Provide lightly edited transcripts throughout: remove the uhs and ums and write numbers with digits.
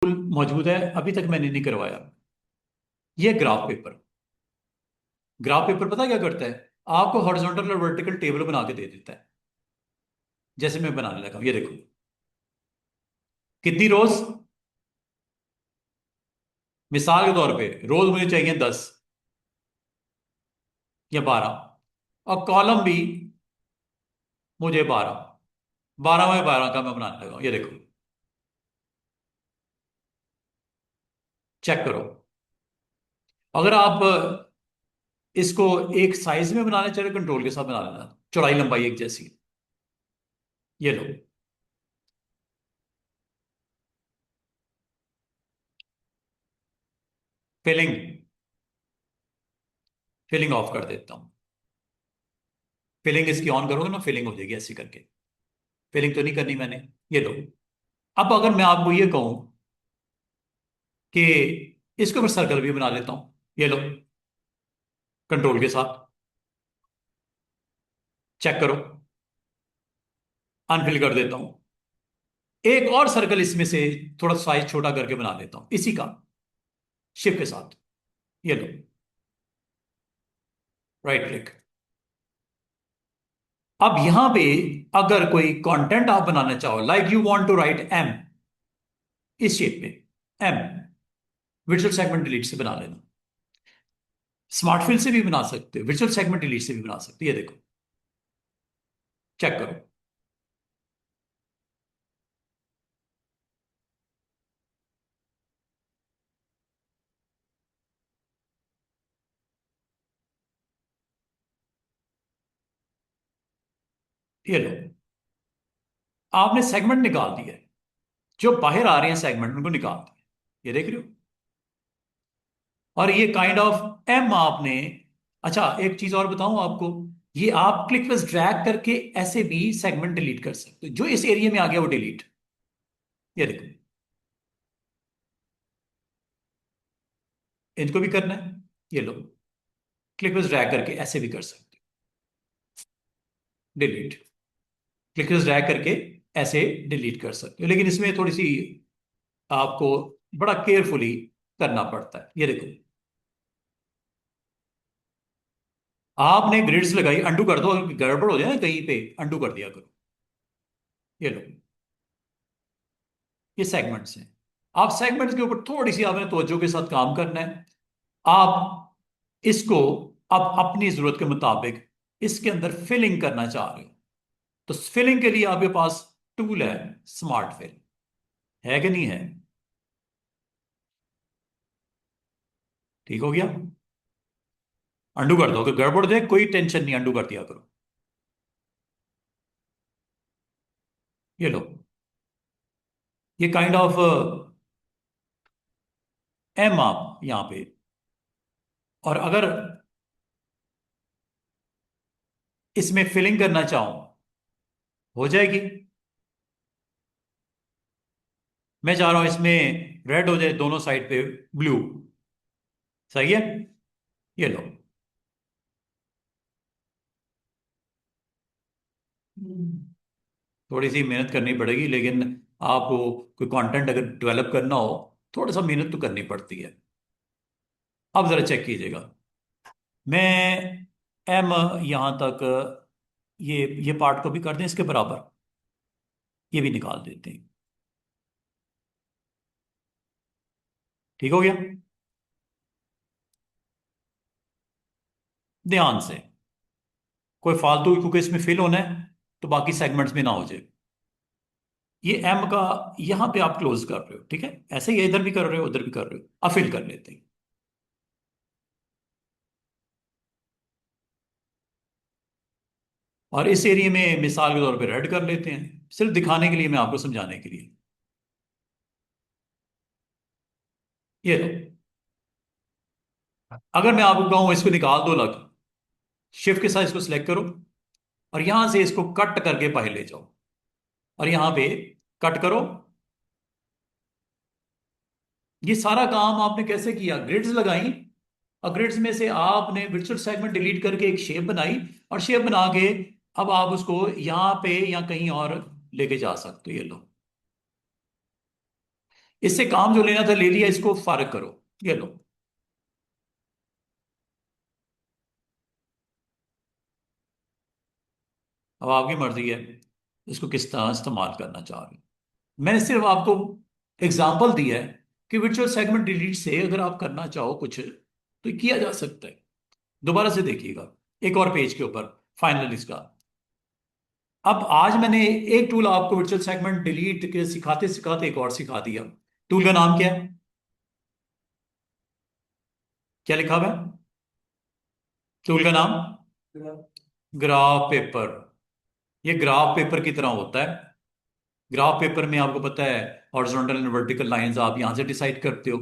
मौजूद है, अभी तक मैंने नहीं करवाया। ये ग्राफ पेपर। ग्राफ पेपर पता क्या करता है? आपको हॉरिजॉन्टल और वर्टिकल टेबल बना के दे देता है। जैसे मैं बनाने लगा हूं, ये देखो। कितनी रोज? मिसाल के तौर पे रोज मुझे चाहिए 10 या 12, और कॉलम भी मुझे 12। 12 में 12 का मैं बनाने लगा हूं, ये देखो। चेक करो। अगर आप इसको एक साइज में बनाना चाहे, कंट्रोल के साथ बना लेना, चौड़ाई लंबाई एक जैसी। ये लो। फिलिंग। फिलिंग ऑफ कर देता हूं। फिलिंग इसकी ऑन करोगे ना, फिलिंग हो जाएगी ऐसी करके। फिलिंग तो नहीं करनी मैंने। ये लो। अब अगर मैं आपको ये कहूं कि इसको मैं सर्कल भी बना लेता हूं, ये लो, कंट्रोल के साथ। चेक करो। अनफिल कर देता हूं। एक और सर्कल इसमें से थोड़ा साइज छोटा करके बना लेता हूं इसी का, शिफ्ट के साथ। ये लो। Right click. अब यहां पे अगर कोई कंटेंट आप बनाना चाहो, like you want to write M, इस शेप में एम, विजुअल सेगमेंट डिलीट से बना लेना। स्मार्ट फिल से भी बना सकते हो, विजुअल सेगमेंट डिलीट से भी बना सकते हो, ये देखो। चेक करो। ये लो। आपने सेगमेंट निकाल दिया है। जो बाहर आ रहे हैं सेगमेंट उनको निकाल दिया, ये देख रहे हो। और ये काइंड ऑफ एम आपने। अच्छा, एक चीज और बताऊं आपको। ये आप क्लिक बस ड्रैग करके ऐसे भी सेगमेंट डिलीट कर सकते हो, जो इस एरिया में आ गया वो डिलीट। ये देखो। इनको भी करना है, ये लो। क्लिक बस ड्रैग करके ऐसे भी कर सकते हो, डिलीट। क्लिक बस ड्रैग करके ऐसे डिलीट कर सकते हो, लेकिन इसमें थोड़ी सी आपको बड़ा केयरफुली करना पड़ता है, ये देखो। आपने ग्रिड्स लगाई, अंडू कर दो, अगर गड़बड़ हो जाए ना कहीं पे, अंडू कर दिया करो। ये लो। ये सेगमेंट्स हैं। आप सेगमेंट्स के ऊपर थोड़ी सी आपने तवज्जो के साथ काम करना है। आप इसको अब अपनी जरूरत के मुताबिक इसके अंदर फिलिंग करना चाह रहे हो, तो फिलिंग के लिए आपके पास टूल है, स्मार्ट फिल। है कि नहीं है? ठीक हो गया। अंडू कर दो, अगर गड़बड़ हो जाए कोई टेंशन नहीं, अंडू कर दिया करो। ये लो। ये काइंड ऑफ एम आप यहां पे, और अगर इसमें फिलिंग करना चाहो हो जाएगी। मैं चाह रहा हूं इसमें रेड हो जाए दोनों साइड पे, ब्लू। सही है। ये लो। थोड़ी सी मेहनत करनी पड़ेगी, लेकिन आपको कोई कंटेंट अगर डेवलप करना हो, थोड़ा सा मेहनत तो करनी पड़ती है। अब जरा चेक कीजिएगा। मैं एम यहां तक, ये पार्ट को भी कर दें इसके बराबर, ये भी निकाल देते हैं। ठीक हो गया। ध्यान से, कोई फालतू, क्योंकि इसमें फिल होना है तो बाकी सेगमेंट्स में ना हो जाए। ये एम का यहां पे आप क्लोज कर रहे हो, ठीक है, ऐसे ही इधर भी कर रहे हो उधर भी कर रहे हो, अब फिल कर लेते हैं। और इस एरिया में मिसाल के तौर पे रेड कर लेते हैं, सिर्फ दिखाने के लिए, मैं आपको समझाने के लिए। ये लो। अगर मैं आपको कहूं इसको निकाल दो अलग, शिफ्ट के साथ इसको सिलेक्ट करो, और यहां से इसको कट करके बाहर ले जाओ, और यहां पे कट करो। ये सारा काम आपने कैसे किया? ग्रिड्स लगाई, और ग्रिड्स में से आपने वर्चुअल सेगमेंट डिलीट करके एक शेप बनाई, और शेप बना के अब आप उसको यहां पे या कहीं और लेके जा सकते हो, ये लो। इससे काम जो लेना था ले लिया, इसको फारग करो, ये लो। अब आपकी मर्जी है इसको किस तरह इस्तेमाल करना चाह रहे हो। मैंने सिर्फ आपको एग्जाम्पल दिया है कि वर्चुअल सेगमेंट डिलीट से अगर आप करना चाहो कुछ तो किया जा सकता है। दोबारा से देखिएगा एक और पेज के ऊपर, फाइनल इसका। अब आज मैंने एक टूल आपको वर्चुअल सेगमेंट डिलीट के सिखाते सिखाते एक और सिखा दिया। टूल का नाम क्या है? क्या लिखा हुआ है टूल का नाम? Graph paper. ये ग्राफ पेपर की तरह होता है। ग्राफ पेपर में आपको पता है हॉरिजॉन्टल एंड वर्टिकल लाइंस आप यहां से डिसाइड करते हो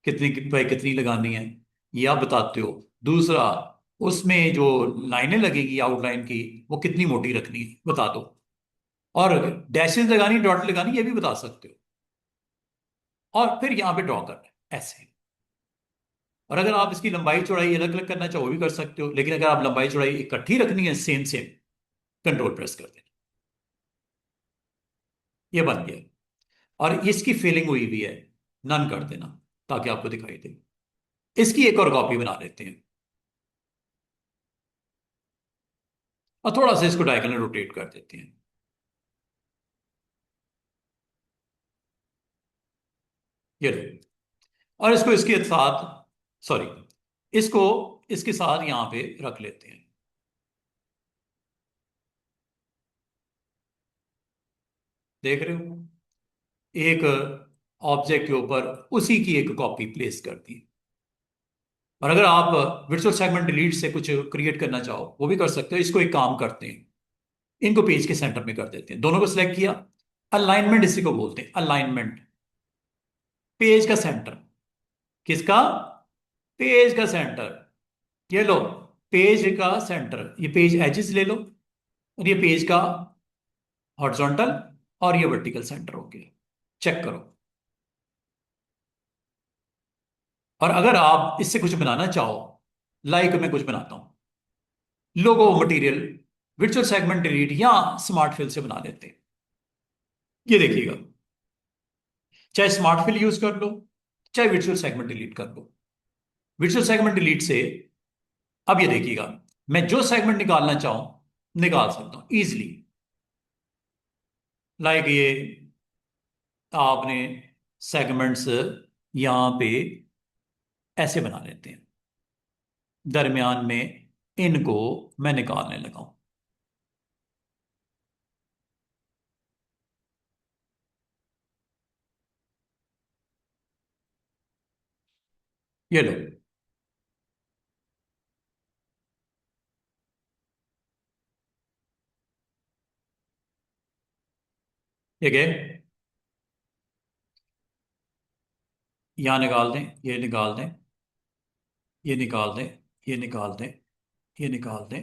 कितनी पे कितनी लगानी है, ये आप बताते हो। दूसरा, उसमें जो लाइनें लगेगी आउटलाइन की वो कितनी मोटी रखनी है बता दो। और डैशेज लगानी डॉट लगानी ये भी बता सकते हो। और फिर यहां पे ड्रॉ करना है ऐसे। और अगर आप इसकी लंबाई चौड़ाई अलग अलग करना चाहो वो भी कर सकते हो, लेकिन अगर आप लंबाई चौड़ाई इकट्ठी रखनी है सेम सेम, कंट्रोल प्रेस कर देना। ये बन गया। और इसकी फिलिंग हुई भी है, नन कर देना ताकि आपको दिखाई दे। इसकी एक और कॉपी बना लेते हैं और थोड़ा सा इसको डायगोनल रोटेट कर देते हैं। ये लो। और इसको इसके साथ, सॉरी, इसको इसके साथ यहां पे रख लेते हैं। देख रहे हो, एक ऑब्जेक्ट के ऊपर उसी की एक कॉपी प्लेस कर दी। और अगर आप वर्चुअल सेगमेंट डिलीट से कुछ क्रिएट करना चाहो वो भी कर सकते हो। इसको एक काम करते हैं, इनको पेज के सेंटर में कर देते हैं, दोनों को सिलेक्ट किया। अलाइनमेंट इसी को बोलते हैं, अलाइनमेंट। पेज का सेंटर। किसका? पेज का सेंटर। ये लो, पेज का सेंटर, ये पेज एजेस ले लो। और ये पेज का हॉरिजॉन्टल और ये वर्टिकल सेंटर हो गया। चेक करो। और अगर आप इससे कुछ बनाना चाहो, लाइक मैं कुछ बनाता हूं, लोगो मटेरियल, वर्चुअल सेगमेंट डिलीट या स्मार्ट फिल से बना लेते हैं। ये देखिएगा, चाहे स्मार्ट फिल यूज कर लो चाहे वर्चुअल सेगमेंट डिलीट कर लो। वर्चुअल सेगमेंट डिलीट से अब ये देखिएगा, मैं जो सेगमेंट निकालना चाहूं निकाल सकता हूं इजीली। लाइक ये आपने सेगमेंट्स यहां पे ऐसे बना लेते हैं, दरमियान में इनको मैं निकालने लगा हूं। ये लो। ये गए, यहां निकाल दें, ये निकाल दें, ये निकाल दें, ये निकाल दें, ये निकाल दें।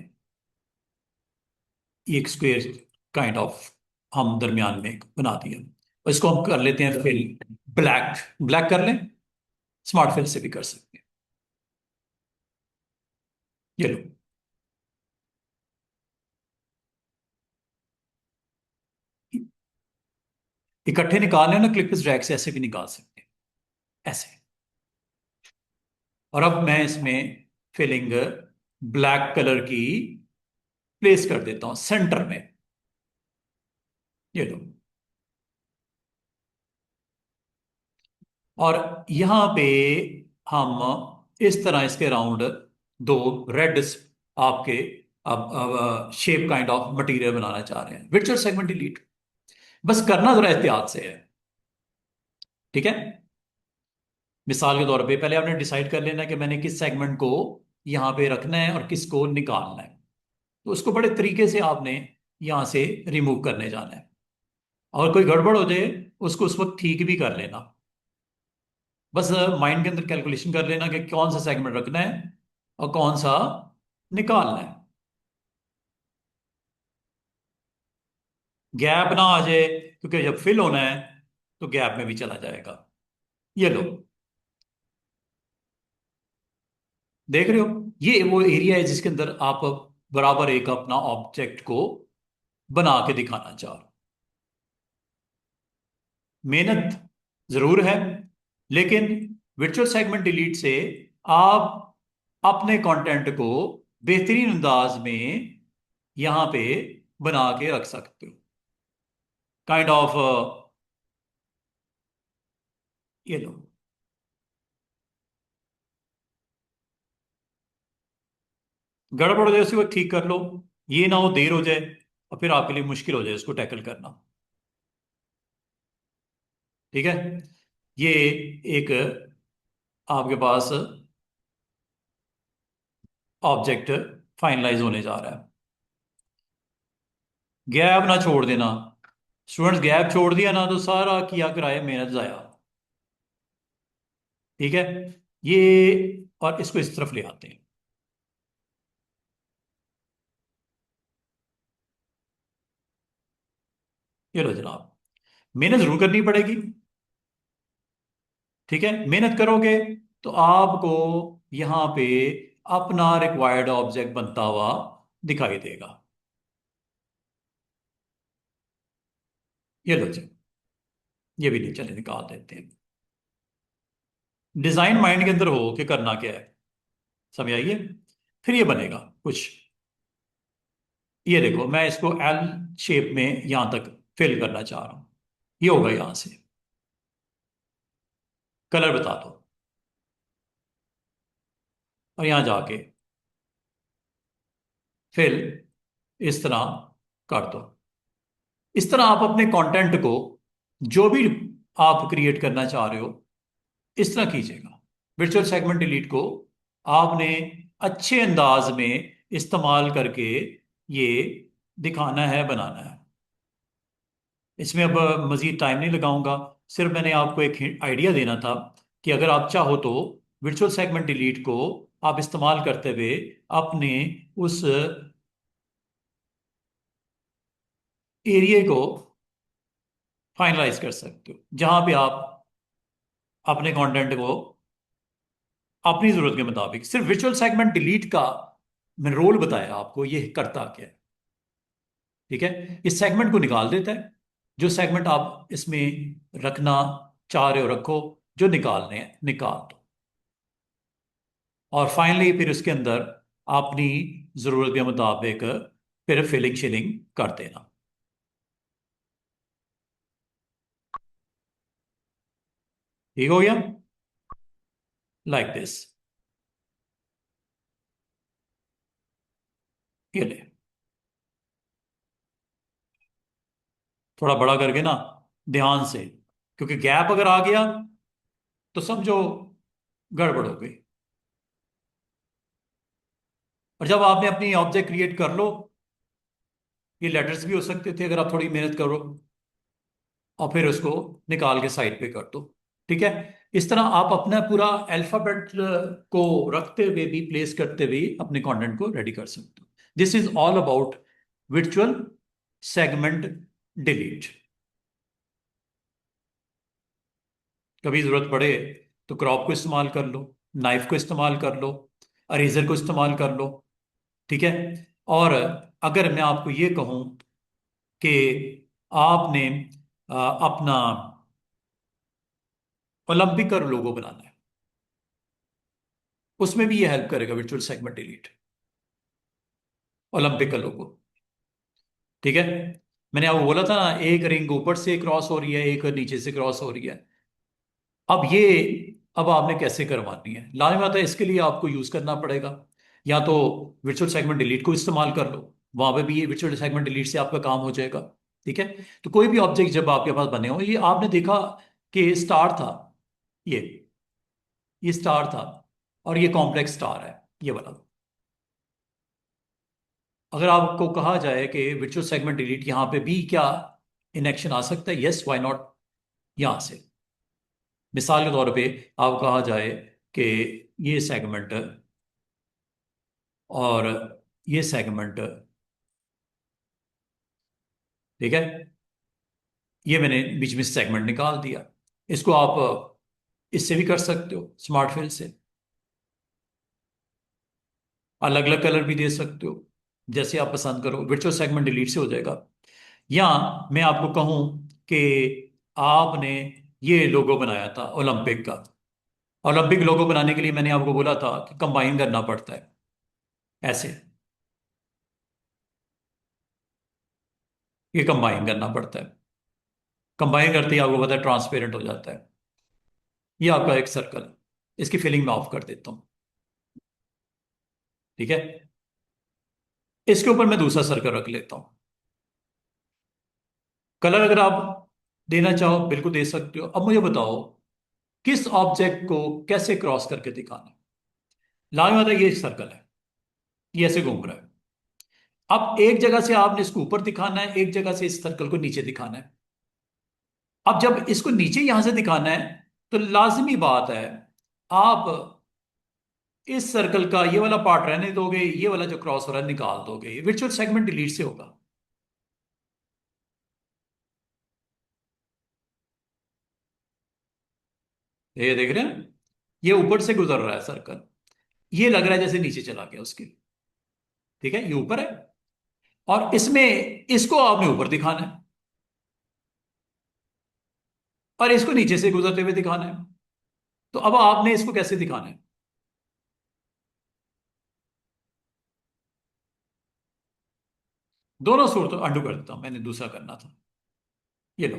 ये एक स्क्वेयर काइंड ऑफ हम दरमियान में एक बना दिया। और इसको हम कर लेते हैं फिल ब्लैक। ब्लैक कर लें, स्मार्ट फिल से भी कर सकते हैं। ये लो। इकट्ठे निकालने ना क्लिक ड्रैग से ऐसे भी निकाल सकते हैं, ऐसे। और अब मैं इसमें फिलिंग ब्लैक कलर की प्लेस कर देता हूं सेंटर में। ये लो। और यहां पे हम इस तरह इसके राउंड दो रेड आपके अब शेप काइंड ऑफ मटेरियल बनाना चाह रहे हैं। वर्चुअल सेगमेंट डिलीट, बस करना जरा एहतियात से है, ठीक है। मिसाल के तौर पे पहले आपने डिसाइड कर लेना कि मैंने किस सेगमेंट को यहां पे रखना है और किसको निकालना है। तो उसको बड़े तरीके से आपने यहां से रिमूव करने जाना है। और कोई गड़बड़ हो जाए उसको उस वक्त ठीक भी कर लेना। बस माइंड के अंदर कैलकुलेशन कर लेना कि कौन सा सेगमेंट रखना है और कौन सा निकालना है। गैप ना आ जाए, क्योंकि जब फिल होना है तो गैप में भी चला जाएगा। ये लो, देख रहे हो, ये वो एरिया है जिसके अंदर आप बराबर एक अपना ऑब्जेक्ट को बना के दिखाना चाह रहे हो। मेहनत जरूर है, लेकिन वर्चुअल सेगमेंट डिलीट से आप अपने कंटेंट को बेहतरीन अंदाज में यहां पे बना के रख सकते हो। काइंड ऑफ ये लो, गड़बड़ हो जाए उसी वक्त ठीक कर लो, ये ना हो देर हो जाए और फिर आपके लिए मुश्किल हो जाए उसको टैकल करना। ठीक है, ये एक आपके पास ऑब्जेक्ट फाइनलाइज होने जा रहा है। गैप ना छोड़ देना, स्टूडेंट्स, गैप छोड़ दिया ना तो सारा किया कराए मेहनत जाया। ठीक है, ये और इसको इस तरफ ले आते हैं। ये लो जनाब, मेहनत जरूर करनी पड़ेगी। ठीक है, मेहनत करोगे तो आपको यहां पे अपना रिक्वायर्ड ऑब्जेक्ट बनता हुआ दिखाई देगा। ये लो जी, ये भी नहीं, चले निकाल देते हैं। डिजाइन माइंड के अंदर हो कि करना क्या है, समझ आइए। फिर ये बनेगा कुछ, ये देखो मैं इसको एल शेप में यहां तक फिल करना चाह रहा हूं। ये होगा यहां से, कलर बता दो और यहां जाके फिल इस तरह कर दो। इस तरह आप अपने कंटेंट को, जो भी आप क्रिएट करना चाह रहे हो, इस तरह कीजिएगा। वर्चुअल सेगमेंट डिलीट को आपने अच्छे अंदाज में इस्तेमाल करके ये दिखाना है, बनाना है। इसमें अब मजीद टाइम नहीं लगाऊंगा, सिर्फ मैंने आपको एक आइडिया देना था कि अगर आप चाहो तो वर्चुअल सेगमेंट डिलीट को आप इस्तेमाल करते हुए अपने उस एरिया को फाइनलाइज कर सकते हो, जहां पे आप अपने कंटेंट को अपनी जरूरत के मुताबिक, सिर्फ विजुअल सेगमेंट डिलीट का मैंने रोल बताया आपको, ये करता क्या है। ठीक है, इस सेगमेंट को निकाल देता है, जो सेगमेंट आप इसमें रखना चाह रहे हो रखो, जो निकालने हैं निकाल दो, और फाइनली फिर उसके अंदर अपनी जरूरत के मुताबिक फिर फिलिंग शिलिंग कर देना। ठीक हो गया, लाइक दिस। ये ले, थोड़ा बड़ा करके ना, ध्यान से, क्योंकि गैप अगर आ गया तो समझो गड़बड़ हो गई। और जब आपने अपनी ऑब्जेक्ट क्रिएट कर लो, ये लेटर्स भी हो सकते थे अगर आप थोड़ी मेहनत करो, और फिर उसको निकाल के साइड पे कर दो। ठीक है, इस तरह आप अपना पूरा अल्फाबेट को रखते हुए भी, प्लेस करते हुए अपने कंटेंट को रेडी कर सकते हो। This is all about virtual segment delete. कभी जरूरत पड़े तो क्रॉप को इस्तेमाल कर लो, नाइफ को इस्तेमाल कर लो, अरेजर को इस्तेमाल कर लो। ठीक है, और अगर मैं आपको ये कहूं कि आपने अपना ओलंपिक का लोगो बनाना है, उसमें भी ये हेल्प करेगा वर्चुअल सेगमेंट डिलीट, ओलंपिक का लोगो। ठीक है, मैंने आपको बोला था ना, एक रिंग ऊपर से क्रॉस हो रही है, एक नीचे से क्रॉस हो रही है। अब ये, अब आपने कैसे करवानी है, लाने में आता है, इसके लिए आपको यूज करना पड़ेगा। या तो वर्चुअल सेगमेंट डिलीट को इस्तेमाल कर लो, वहां पे भी ये वर्चुअल सेगमेंट डिलीट से आपका काम हो जाएगा। ठीक है, तो कोई भी ऑब्जेक्ट जब आपके पास बने हो, ये आपने देखा कि स्टार था, ये ये स्टार था, और ये कॉम्प्लेक्स स्टार है, ये वाला। अगर आपको कहा जाए कि वर्चुअल सेगमेंट डिलीट यहाँ पे भी क्या इन एक्शन आ सकता है, यस, व्हाई नॉट। यहां से मिसाल के तौर पे आप कहा जाए कि ये सेगमेंट और ये सेगमेंट, ठीक है, ये मैंने बीच में सेगमेंट निकाल दिया, इसको आप इससे भी कर सकते हो, स्मार्ट फिल से अलग अलग कलर भी दे सकते हो, जैसे आप पसंद करो, वर्चुअल सेगमेंट डिलीट से हो जाएगा। या मैं आपको कहूं कि आपने ये लोगो बनाया था ओलंपिक का। ओलंपिक लोगो बनाने के लिए मैंने आपको बोला था कि कंबाइन करना पड़ता है ऐसे, ये कंबाइन करना पड़ता है। कंबाइन करते ही आपको पता है ट्रांसपेरेंट हो जाता है। ये आपका एक सर्कल है, इसकी फिलिंग मैं ऑफ कर देता हूं। ठीक है, इसके ऊपर मैं दूसरा सर्कल रख लेता हूं। कलर अगर आप देना चाहो बिल्कुल दे सकते हो। अब मुझे बताओ किस ऑब्जेक्ट को कैसे क्रॉस करके दिखाना है। लाइन वाला ये सर्कल है, ये ऐसे घूम रहा है। अब एक जगह से आपने इसको ऊपर दिखाना है, एक जगह से इस सर्कल को नीचे दिखाना है। अब जब इसको नीचे यहां से दिखाना है तो लाजमी बात है आप इस सर्कल का ये वाला पार्ट रहने दोगे, ये वाला जो क्रॉस हो रहा है निकाल दोगे। वर्चुअल सेगमेंट डिलीट से होगा। ये देख रहे हैं, ये ऊपर से गुजर रहा है सर्कल, ये लग रहा है जैसे नीचे चला गया उसके। ठीक है, ये ऊपर है और इसमें इसको आपने ऊपर दिखाना है और इसको नीचे से गुजरते हुए दिखाना है। तो अब आपने इसको कैसे दिखाना है? दोनों सूरत अंडू कर देता हूं, मैंने दूसरा करना था। ये लो,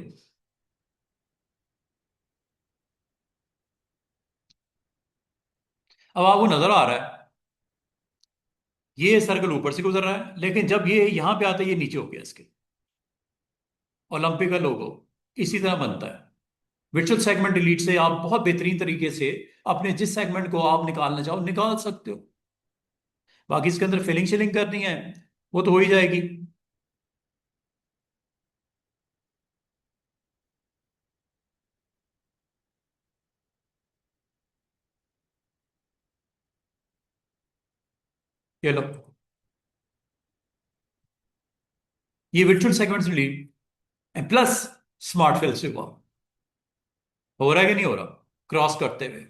अब आपको नजर आ रहा है ये सर्कल ऊपर से गुजर रहा है, लेकिन जब ये यहां पे आता है ये नीचे हो गया इसके। ओलंपिक का लोगो इसी तरह बनता है। वर्चुअल सेगमेंट डिलीट से आप बहुत बेहतरीन तरीके से अपने जिस सेगमेंट को आप निकालना चाहो निकाल सकते हो। बाकी इसके अंदर फिलिंग शिलिंग करनी है वो तो हो ही जाएगी। ये लो, ये virtual segment delete plus smart fill से हुआ। हो रहा है कि नहीं हो रहा क्रॉस करते हुए?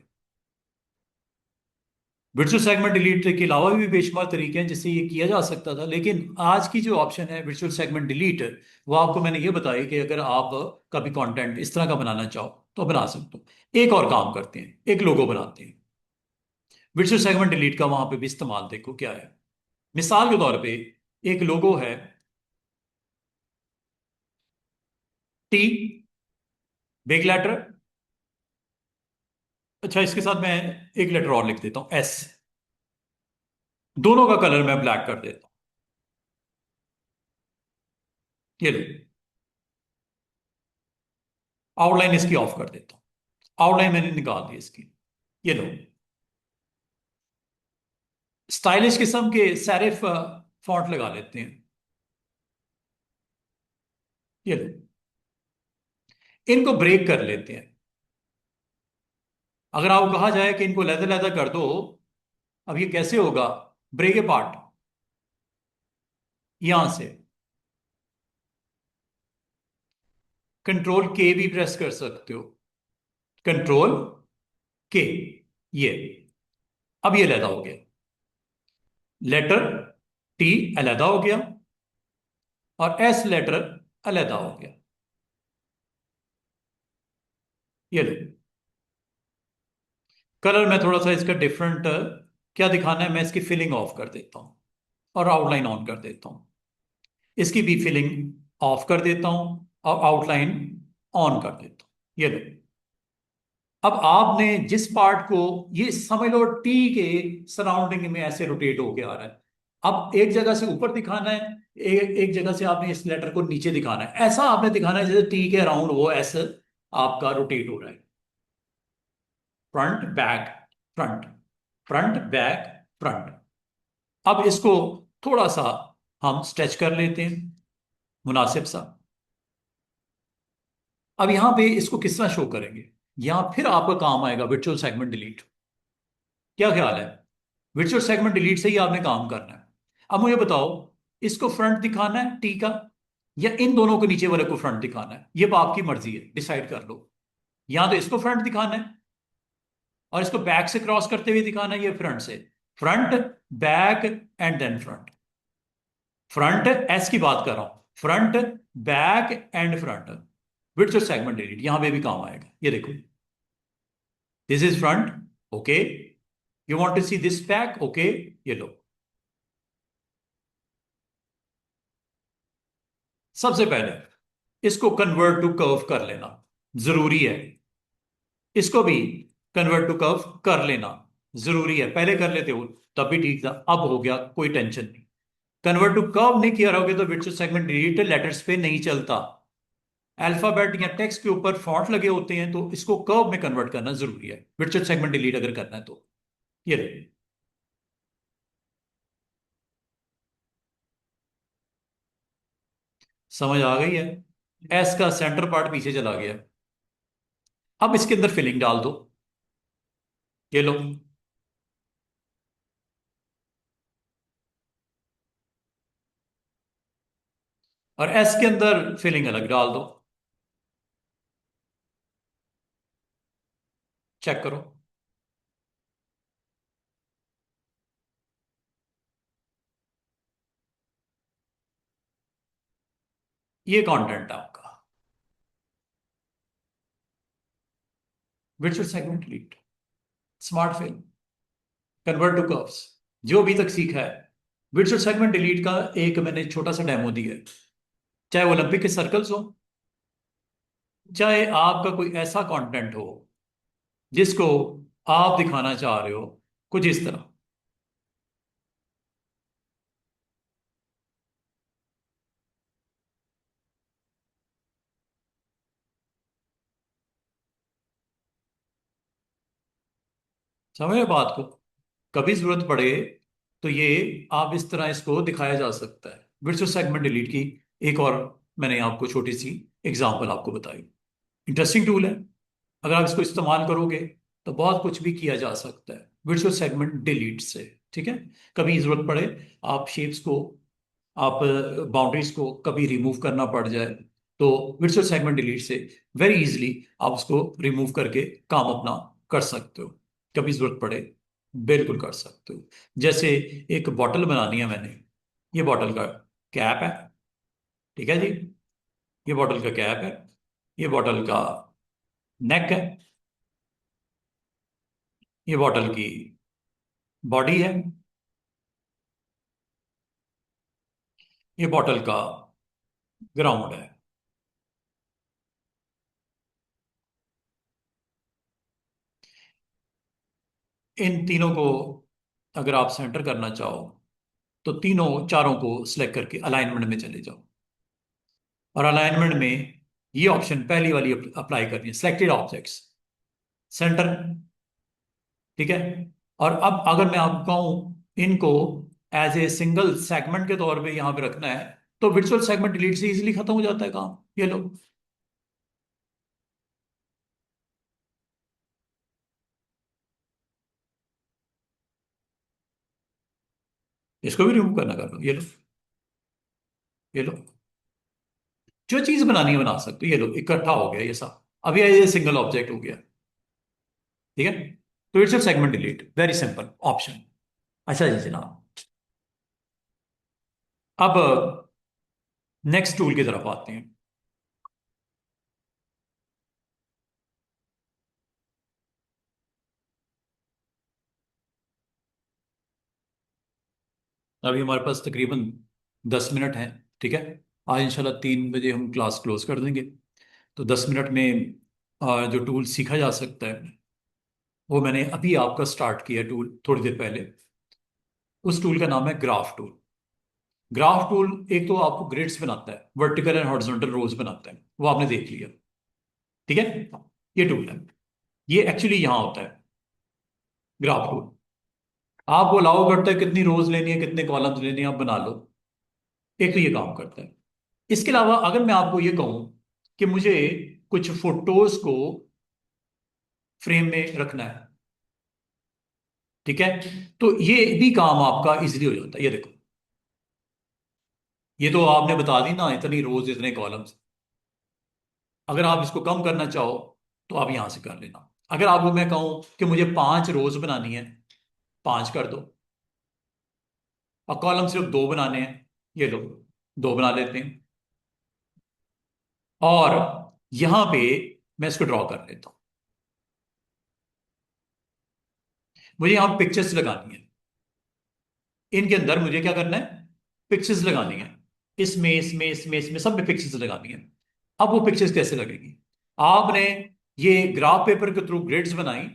वर्चुअल सेगमेंट डिलीट के अलावा भी बेशुमार तरीके हैं जिससे ये किया जा सकता था, लेकिन आज की जो ऑप्शन है वर्चुअल सेगमेंट डिलीट, वो आपको मैंने ये बताया कि अगर आप कभी कंटेंट इस तरह का बनाना चाहो तो बना सकते हो। एक और काम करते हैं, एक लोगो बनाते हैं। वर्चुअल सेगमेंट डिलीट का वहां पे भी इस्तेमाल देखो क्या है। मिसाल के तौर पे एक लोगो है टी, बिग लेटर। अच्छा, इसके साथ मैं एक लेटर और लिख देता हूं एस। दोनों का कलर मैं ब्लैक कर देता हूं। ये लो, आउटलाइन इसकी ऑफ कर देता हूं। आउटलाइन मैंने निकाल दी इसकी। ये लो, स्टाइलिश किस्म के सेरिफ फॉन्ट लगा लेते हैं। ये लो, इनको ब्रेक कर लेते हैं। अगर आपको कहा जाए कि इनको लहदा लहदा कर दो, अब ये कैसे होगा? ब्रेक ए पार्ट, यहां से कंट्रोल के भी प्रेस कर सकते हो। कंट्रोल के, ये अब ये लहदा हो गया। लेटर टी अलहदा हो गया और एस लेटर अलहदा हो गया। ये लो, कलर मैं थोड़ा सा इसका डिफरेंट क्या दिखाना है, मैं इसकी फिलिंग ऑफ कर देता हूं और आउटलाइन ऑन कर देता हूं। इसकी भी फिलिंग ऑफ कर देता हूं और आउटलाइन ऑन कर देता हूं। ये लो, अब आपने जिस पार्ट को, ये समझ लो टी के सराउंडिंग में ऐसे रोटेट होके आ रहा है। अब एक जगह से ऊपर दिखाना है, एक जगह से आपने इस लेटर को नीचे दिखाना है। ऐसा आपने दिखाना है जैसे टी के अराउंड वो एस आपका रोटेट हो रहा है। Front back, front, front back, front. अब इसको थोड़ा सा हम स्ट्रेच कर लेते हैं मुनासिब सा। अब यहां पे इसको किस तरह शो करेंगे? यहां फिर आपका काम आएगा वर्चुअल सेगमेंट डिलीट। क्या ख्याल है? वर्चुअल सेगमेंट डिलीट से ही आपने काम करना है। अब मुझे बताओ इसको फ्रंट दिखाना है टी का, या इन दोनों को नीचे वाले को फ्रंट दिखाना है? ये आपकी मर्जी है, डिसाइड कर लो। या तो इसको फ्रंट दिखाना है और इसको बैक से क्रॉस करते हुए दिखाना है, ये फ्रंट से। Front, back and then front. Front S की बात कर रहा हूं, front, back and front. Width और सेगमेंट डिलीट यहां पे भी काम आएगा। ये देखो, this is front, okay, you want to see this back, okay, ये लो। सबसे पहले इसको कन्वर्ट टू कर्व कर लेना जरूरी है, इसको भी कन्वर्ट टू कर्व कर लेना जरूरी है। पहले कर लेते हो तब भी ठीक था, अब हो गया, कोई टेंशन नहीं। कन्वर्ट टू कर्व नहीं किया रहोगे तो विड्थ सेगमेंट डिलीट लेटर्स पे नहीं चलता। अल्फाबेट या टेक्स्ट के ऊपर फॉन्ट लगे होते हैं तो इसको कर्व में कन्वर्ट करना जरूरी है विड्थ सेगमेंट डिलीट अगर करना है तो। ये रहे, समझ आ गई है? एस का सेंटर पार्ट पीछे चला गया। अब इसके अंदर फिलिंग डाल दो, ये लो। और एस के अंदर फिलिंग अलग डाल दो, चेक करो। ये कंटेंट है आपका width segment delete, smart fill, convert to curves, जो अभी तक सीखा है। विड्थ सेगमेंट डिलीट का एक मैंने छोटा सा डेमो दिया है। चाहे ओलंपिक के सर्कल्स हो, चाहे आपका कोई ऐसा कंटेंट हो जिसको आप दिखाना चाह रहे हो कुछ इस तरह। समझ रहे बात को? कभी जरूरत पड़े तो ये आप इस तरह इसको दिखाया जा सकता है। विड्थ सेगमेंट डिलीट की एक और मैंने आपको छोटी सी एग्जांपल आपको बताई। इंटरेस्टिंग टूल है, अगर आप इसको इस्तेमाल करोगे तो बहुत कुछ भी किया जा सकता है विड्थ सेगमेंट डिलीट से। ठीक है, कभी जरूरत पड़े, आप शेप्स को, आप बाउंड्रीज को कभी रिमूव करना पड़ जाए तो विड्थ सेगमेंट डिलीट से वेरी इजीली आप उसको रिमूव करके काम अपना कर सकते हो। कभी जरूरत पड़े बिल्कुल कर सकते हो। जैसे एक बॉटल बनानी है मैंने, ये बॉटल का कैप है, ठीक है जी, ये बॉटल का कैप है, ये बॉटल का नेक है, ये बॉटल की बॉडी है, ये बॉटल का ग्राउंड है। इन तीनों को अगर आप सेंटर करना चाहो तो तीनों चारों को सिलेक्ट करके अलाइनमेंट में चले जाओ, और अलाइनमेंट में ये ऑप्शन पहली वाली अप्लाई करनी है, सिलेक्टेड ऑब्जेक्ट्स, सेंटर, ठीक है। और अब अगर मैं आपको कहूं इनको एज ए सिंगल सेगमेंट के तौर पे यहां पे रखना है तो विजुअल सेगमेंट डिलीट से इजीली खत्म हो जाता है काम। ये लो, इसको भी रिमूव करना, कर लो, ये लो, ये लो। जो चीज बनानी है बना सकते हो, ये लो, इकट्ठा हो गया ये सब, अब ये सिंगल ऑब्जेक्ट हो गया। ठीक है, तो it's segment delete, very simple option. अच्छा जी जनाब, अब नेक्स्ट टूल की तरफ आते हैं। अभी हमारे पास तकरीबन 10 मिनट हैं, ठीक है। आज इंशाल्लाह 3 बजे हम क्लास क्लोज कर देंगे, तो 10 मिनट में जो टूल सीखा जा सकता है वो मैंने अभी आपका स्टार्ट किया टूल थोड़ी देर पहले। उस टूल का नाम है ग्राफ टूल। ग्राफ टूल एक तो आपको ग्रिड्स बनाता है, वर्टिकल एंड हॉरिजॉन्टल रोज बनाता है, वो आपने देख लिया, ठीक है। ये टूल है, ये एक्चुअली यहां होता है ग्राफ टूल। आपको अलाउ करता है कितनी रोज लेनी है, कितने कॉलम्स लेने हैं, आप बना लो। एक तो ये काम करता है। इसके अलावा अगर मैं आपको ये कहूं कि मुझे कुछ फोटोज को फ्रेम में रखना है, ठीक है, तो ये भी काम आपका इजीली हो जाता है। ये देखो, ये तो आपने बता दी ना, इतनी रोज इतने कॉलम्स। अगर आप इसको कम करना चाहो तो आप यहां से कर लेना। अगर आपको मैं कहूं कि मुझे 5 रोज बनानी है, 5 कर दो, और कॉलम सिर्फ 2 बनाने हैं, ये लो, 2 बना लेते हैं। और यहां पे मैं इसको ड्रॉ कर लेता हूं। मुझे यहां पिक्चर्स लगानी है। इनके अंदर मुझे क्या करना है, पिक्चर्स लगानी है। इसमें सब में पिक्चर्स लगानी है। अब वो पिक्चर्स कैसे लगेगी? आपने ये ग्राफ पेपर के थ्रू ग्रिड्स बनाई।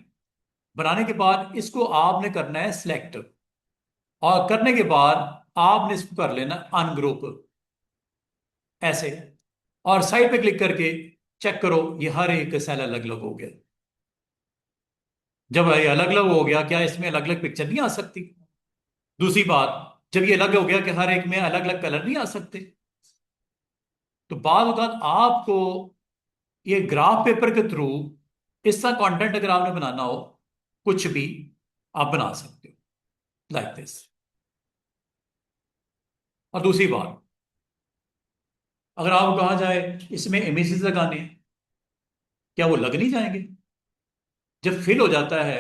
बनाने के बाद इसको आपने करना है सिलेक्ट। और करने के बाद आपने इसको कर लेना अनग्रुप, ऐसे। और साइड पे क्लिक करके चेक करो, ये हर एक सेल अलग अलग हो गया। जब ये अलग अलग हो गया, क्या इसमें अलग अलग पिक्चर नहीं आ सकती? दूसरी बात, जब ये अलग हो गया कि हर एक में अलग अलग कलर नहीं आ सकते, तो बाद औक़ात आपको ये ग्राफ पेपर के थ्रू इसका कंटेंट अगर आपने बनाना हो, कुछ भी आप बना सकते हो, लाइक दिस। और दूसरी बात, अगर आपको कहा जाए इसमें इमेजेस लगाने हैं, क्या वो लग नहीं जाएंगे? जब फिल हो जाता है,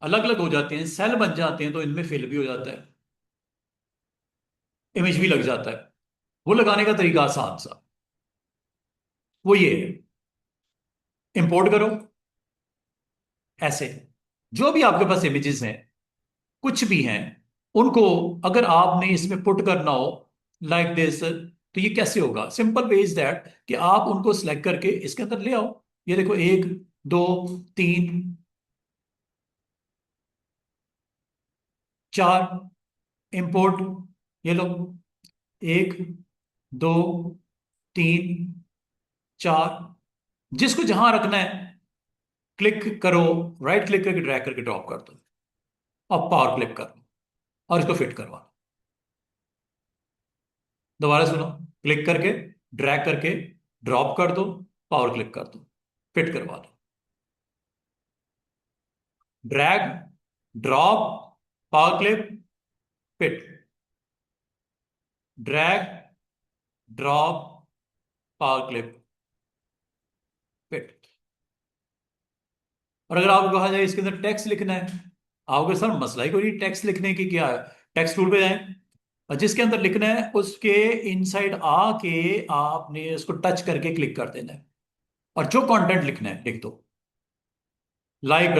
अलग अलग हो जाते हैं, सेल बन जाते हैं, तो इनमें फिल भी हो जाता है, इमेज भी लग जाता है। वो लगाने का तरीका आसान सा, वो ये है, इंपोर्ट करो, ऐसे। जो भी आपके पास इमेजेस हैं, कुछ भी हैं, उनको अगर आपने इसमें पुट करना हो, लाइक दिस, तो ये कैसे होगा? सिंपल वे इज दैट कि आप उनको सिलेक्ट करके इसके अंदर ले आओ। ये देखो, एक, दो, तीन, चार, इंपोर्ट। ये लो, एक, दो, तीन, चार। जिसको जहां रखना है, क्लिक करो, राइट क्लिक करके ड्रैग करके ड्रॉप कर दो, और पावर क्लिक कर दो, और इसको फिट करवा दो। दोबारा सुनो, क्लिक करके ड्रैग करके ड्रॉप कर दो, पावर क्लिक कर दो, फिट करवा दो। Drag, drop, power click, fit. Drag, drop, power click, fit. और अगर आपको कहा जाए इसके अंदर टेक्स्ट लिखना है, आपके सर मसला ही कोई नहीं, टेक्स्ट लिखने की क्या है? टेक्स्ट टूल पे जाएं, और जिसके अंदर लिखना है उसके इनसाइड आके आपने उसको टच करके क्लिक कर देना है, और जो कंटेंट लिखना है लिख दो। Like,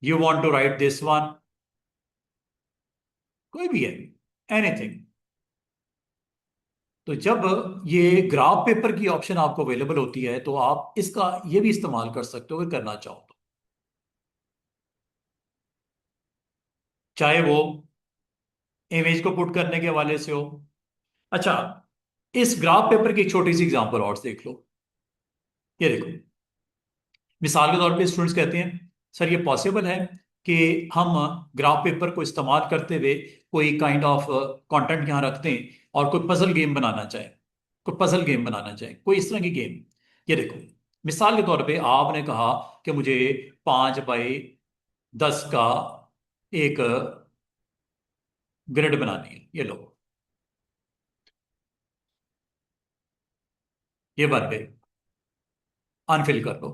you want to write this one, कोई भी है, एनीथिंग। तो जब ये ग्राफ पेपर की ऑप्शन आपको अवेलेबल होती है, तो आप इसका ये भी इस्तेमाल कर सकते हो अगर करना चाहो तो। चाहे वो इमेज को पुट करने के हवाले से हो। अच्छा, इस ग्राफ पेपर की एक छोटी सी एग्जांपल और देख लो। ये देखो, मिसाल के तौर पे स्टूडेंट्स कहते हैं, सर ये पॉसिबल है कि हम ग्राफ पेपर को इस्तेमाल करते हुए कोई काइंड ऑफ कंटेंट यहाँ रखते हैं, और कोई पजल गेम बनाना चाहे, कोई पजल गेम बनाना चाहे, कोई इस तरह की गेम। ये देखो, मिसाल के तौर पे आपने कहा कि मुझे 5 बाई 10 का एक ग्रिड बनानी है। ये लो, ये बन गई। अनफिल कर दो।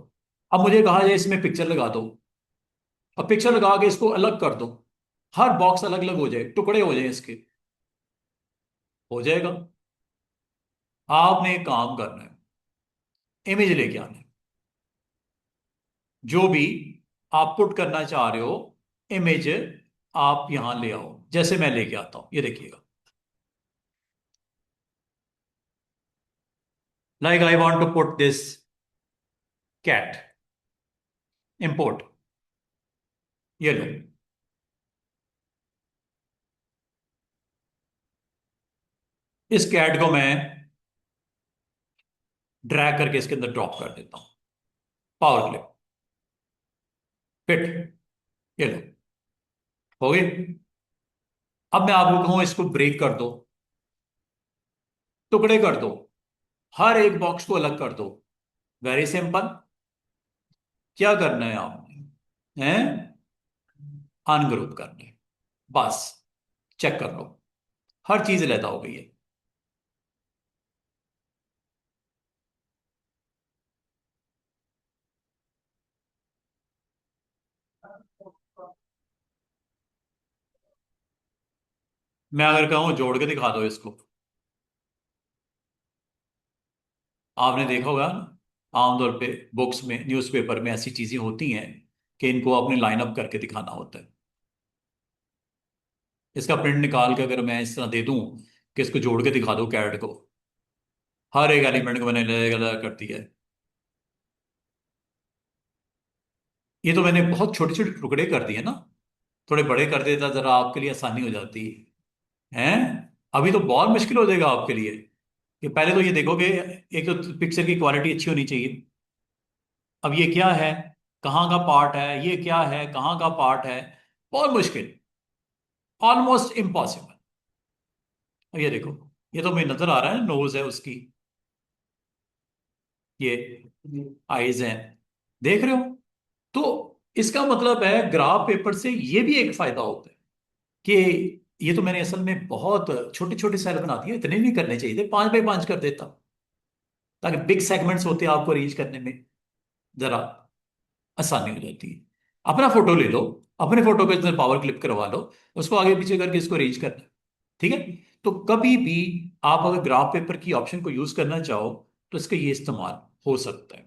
अब मुझे कहा जाए इसमें पिक्चर लगा दो, और पिक्चर लगा के इसको अलग कर दो, हर बॉक्स अलग अलग हो जाए, टुकड़े हो जाए इसके। हो जाएगा। आपने एक काम करना है, इमेज लेके आना है, जो भी आप पुट करना चाह रहे हो, इमेज आप यहां ले आओ। जैसे मैं लेके आता हूं, ये देखिएगा, like I want to put this cat, import. ये लो, इस कैट को मैं ड्रैग करके इसके अंदर ड्रॉप कर देता हूं, पावर क्लिक, फिट। ये लो, हो गई। अब मैं आपको कहूं इसको ब्रेक कर दो, टुकड़े कर दो, हर एक बॉक्स को अलग कर दो। Very simple. क्या करना है आपने, हैं? अनग्रुप करना है, बस। चेक कर लो, हर चीज लेता हो गई है। मैं अगर कहूं जोड़ के दिखा दो इसको, आपने देखा होगा ना, आमतौर पे बुक्स में, न्यूज़पेपर में ऐसी चीजें होती हैं कि इनको अपने लाइन अप करके दिखाना होता है। इसका प्रिंट निकाल के अगर मैं इस तरह दे दूं कि इसको जोड़ के दिखा दो कैरेट को, हर एक एलिमेंट को मैंने अलग अलग कर दिया है। ये तो मैंने बहुत छोटे छोटे टुकड़े कर दिए ना, थोड़े बड़े कर देता जरा आपके लिए आसानी हो जाती है। अभी तो बहुत मुश्किल हो जाएगा आपके लिए कि पहले तो ये देखोगे, एक तो पिक्चर की क्वालिटी अच्छी होनी चाहिए। अब ये क्या है, कहाँ का पार्ट है, ये क्या है, कहाँ का पार्ट है, बहुत मुश्किल, ऑलमोस्ट इम्पॉसिबल। ये देखो, ये तो मुझे नजर आ रहा है, नोज है उसकी, ये आईज हैं, देख रहे हो। तो इसका मतलब है ग्राफ पेपर से ये भी एक फायदा होता है कि ये तो मैंने असल में बहुत छोटे छोटे सेल बना दिए, इतने नहीं करने चाहिए थे, 5 बाई 5 कर देता, ताकि बिग सेगमेंट्स होते आपको अरेंज करने में जरा आसानी हो जाती है। अपना फोटो ले लो, अपने फोटो को इतना पावर क्लिप करवा लो, उसको आगे पीछे करके इसको अरेंज करना है। ठीक है। तो कभी भी आप अगर ग्राफ पेपर की ऑप्शन को यूज करना चाहो तो इसका ये इस्तेमाल हो सकता है,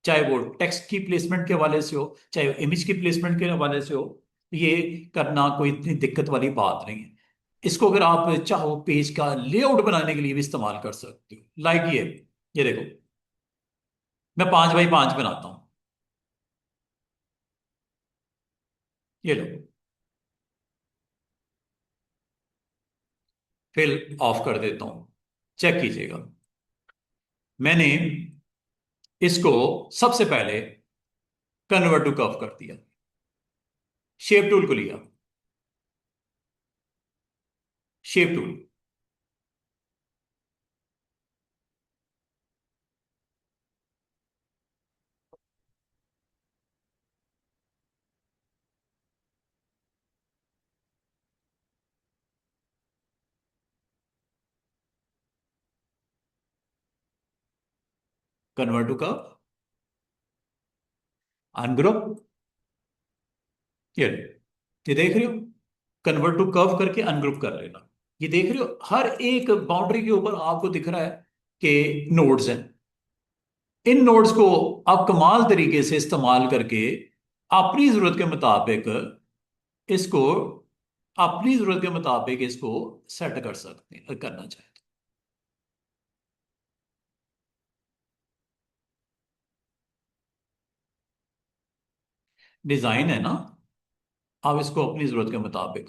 चाहे वो टेक्स्ट की प्लेसमेंट के हवाले से हो, चाहे इमेज की प्लेसमेंट के हवाले से हो। ये करना कोई इतनी दिक्कत वाली बात नहीं है। इसको अगर आप चाहो पेज का लेआउट बनाने के लिए भी इस्तेमाल कर सकते हो, लाइक ये देखो, मैं 5 बाई 5 बनाता हूं, ये लो, फिर ऑफ कर देता हूं। चेक कीजिएगा, मैंने इसको सबसे पहले कन्वर्ट टू कर्व कर दिया, शेप टूल को लिया, shape tool, convert to curve, ungroup, ये देख रहे हो, कन्वर्ट टू कर्व करके अनग्रुप कर लेना। ये देख रहे हो हर एक बाउंड्री के ऊपर आपको दिख रहा है कि नोड्स हैं। इन नोड्स को आप कमाल तरीके से इस्तेमाल करके अपनी जरूरत के मुताबिक इसको अपनी जरूरत के मुताबिक इसको सेट कर सकते हैं, अगर करना चाहे तो। डिजाइन है ना, आप इसको अपनी जरूरत के मुताबिक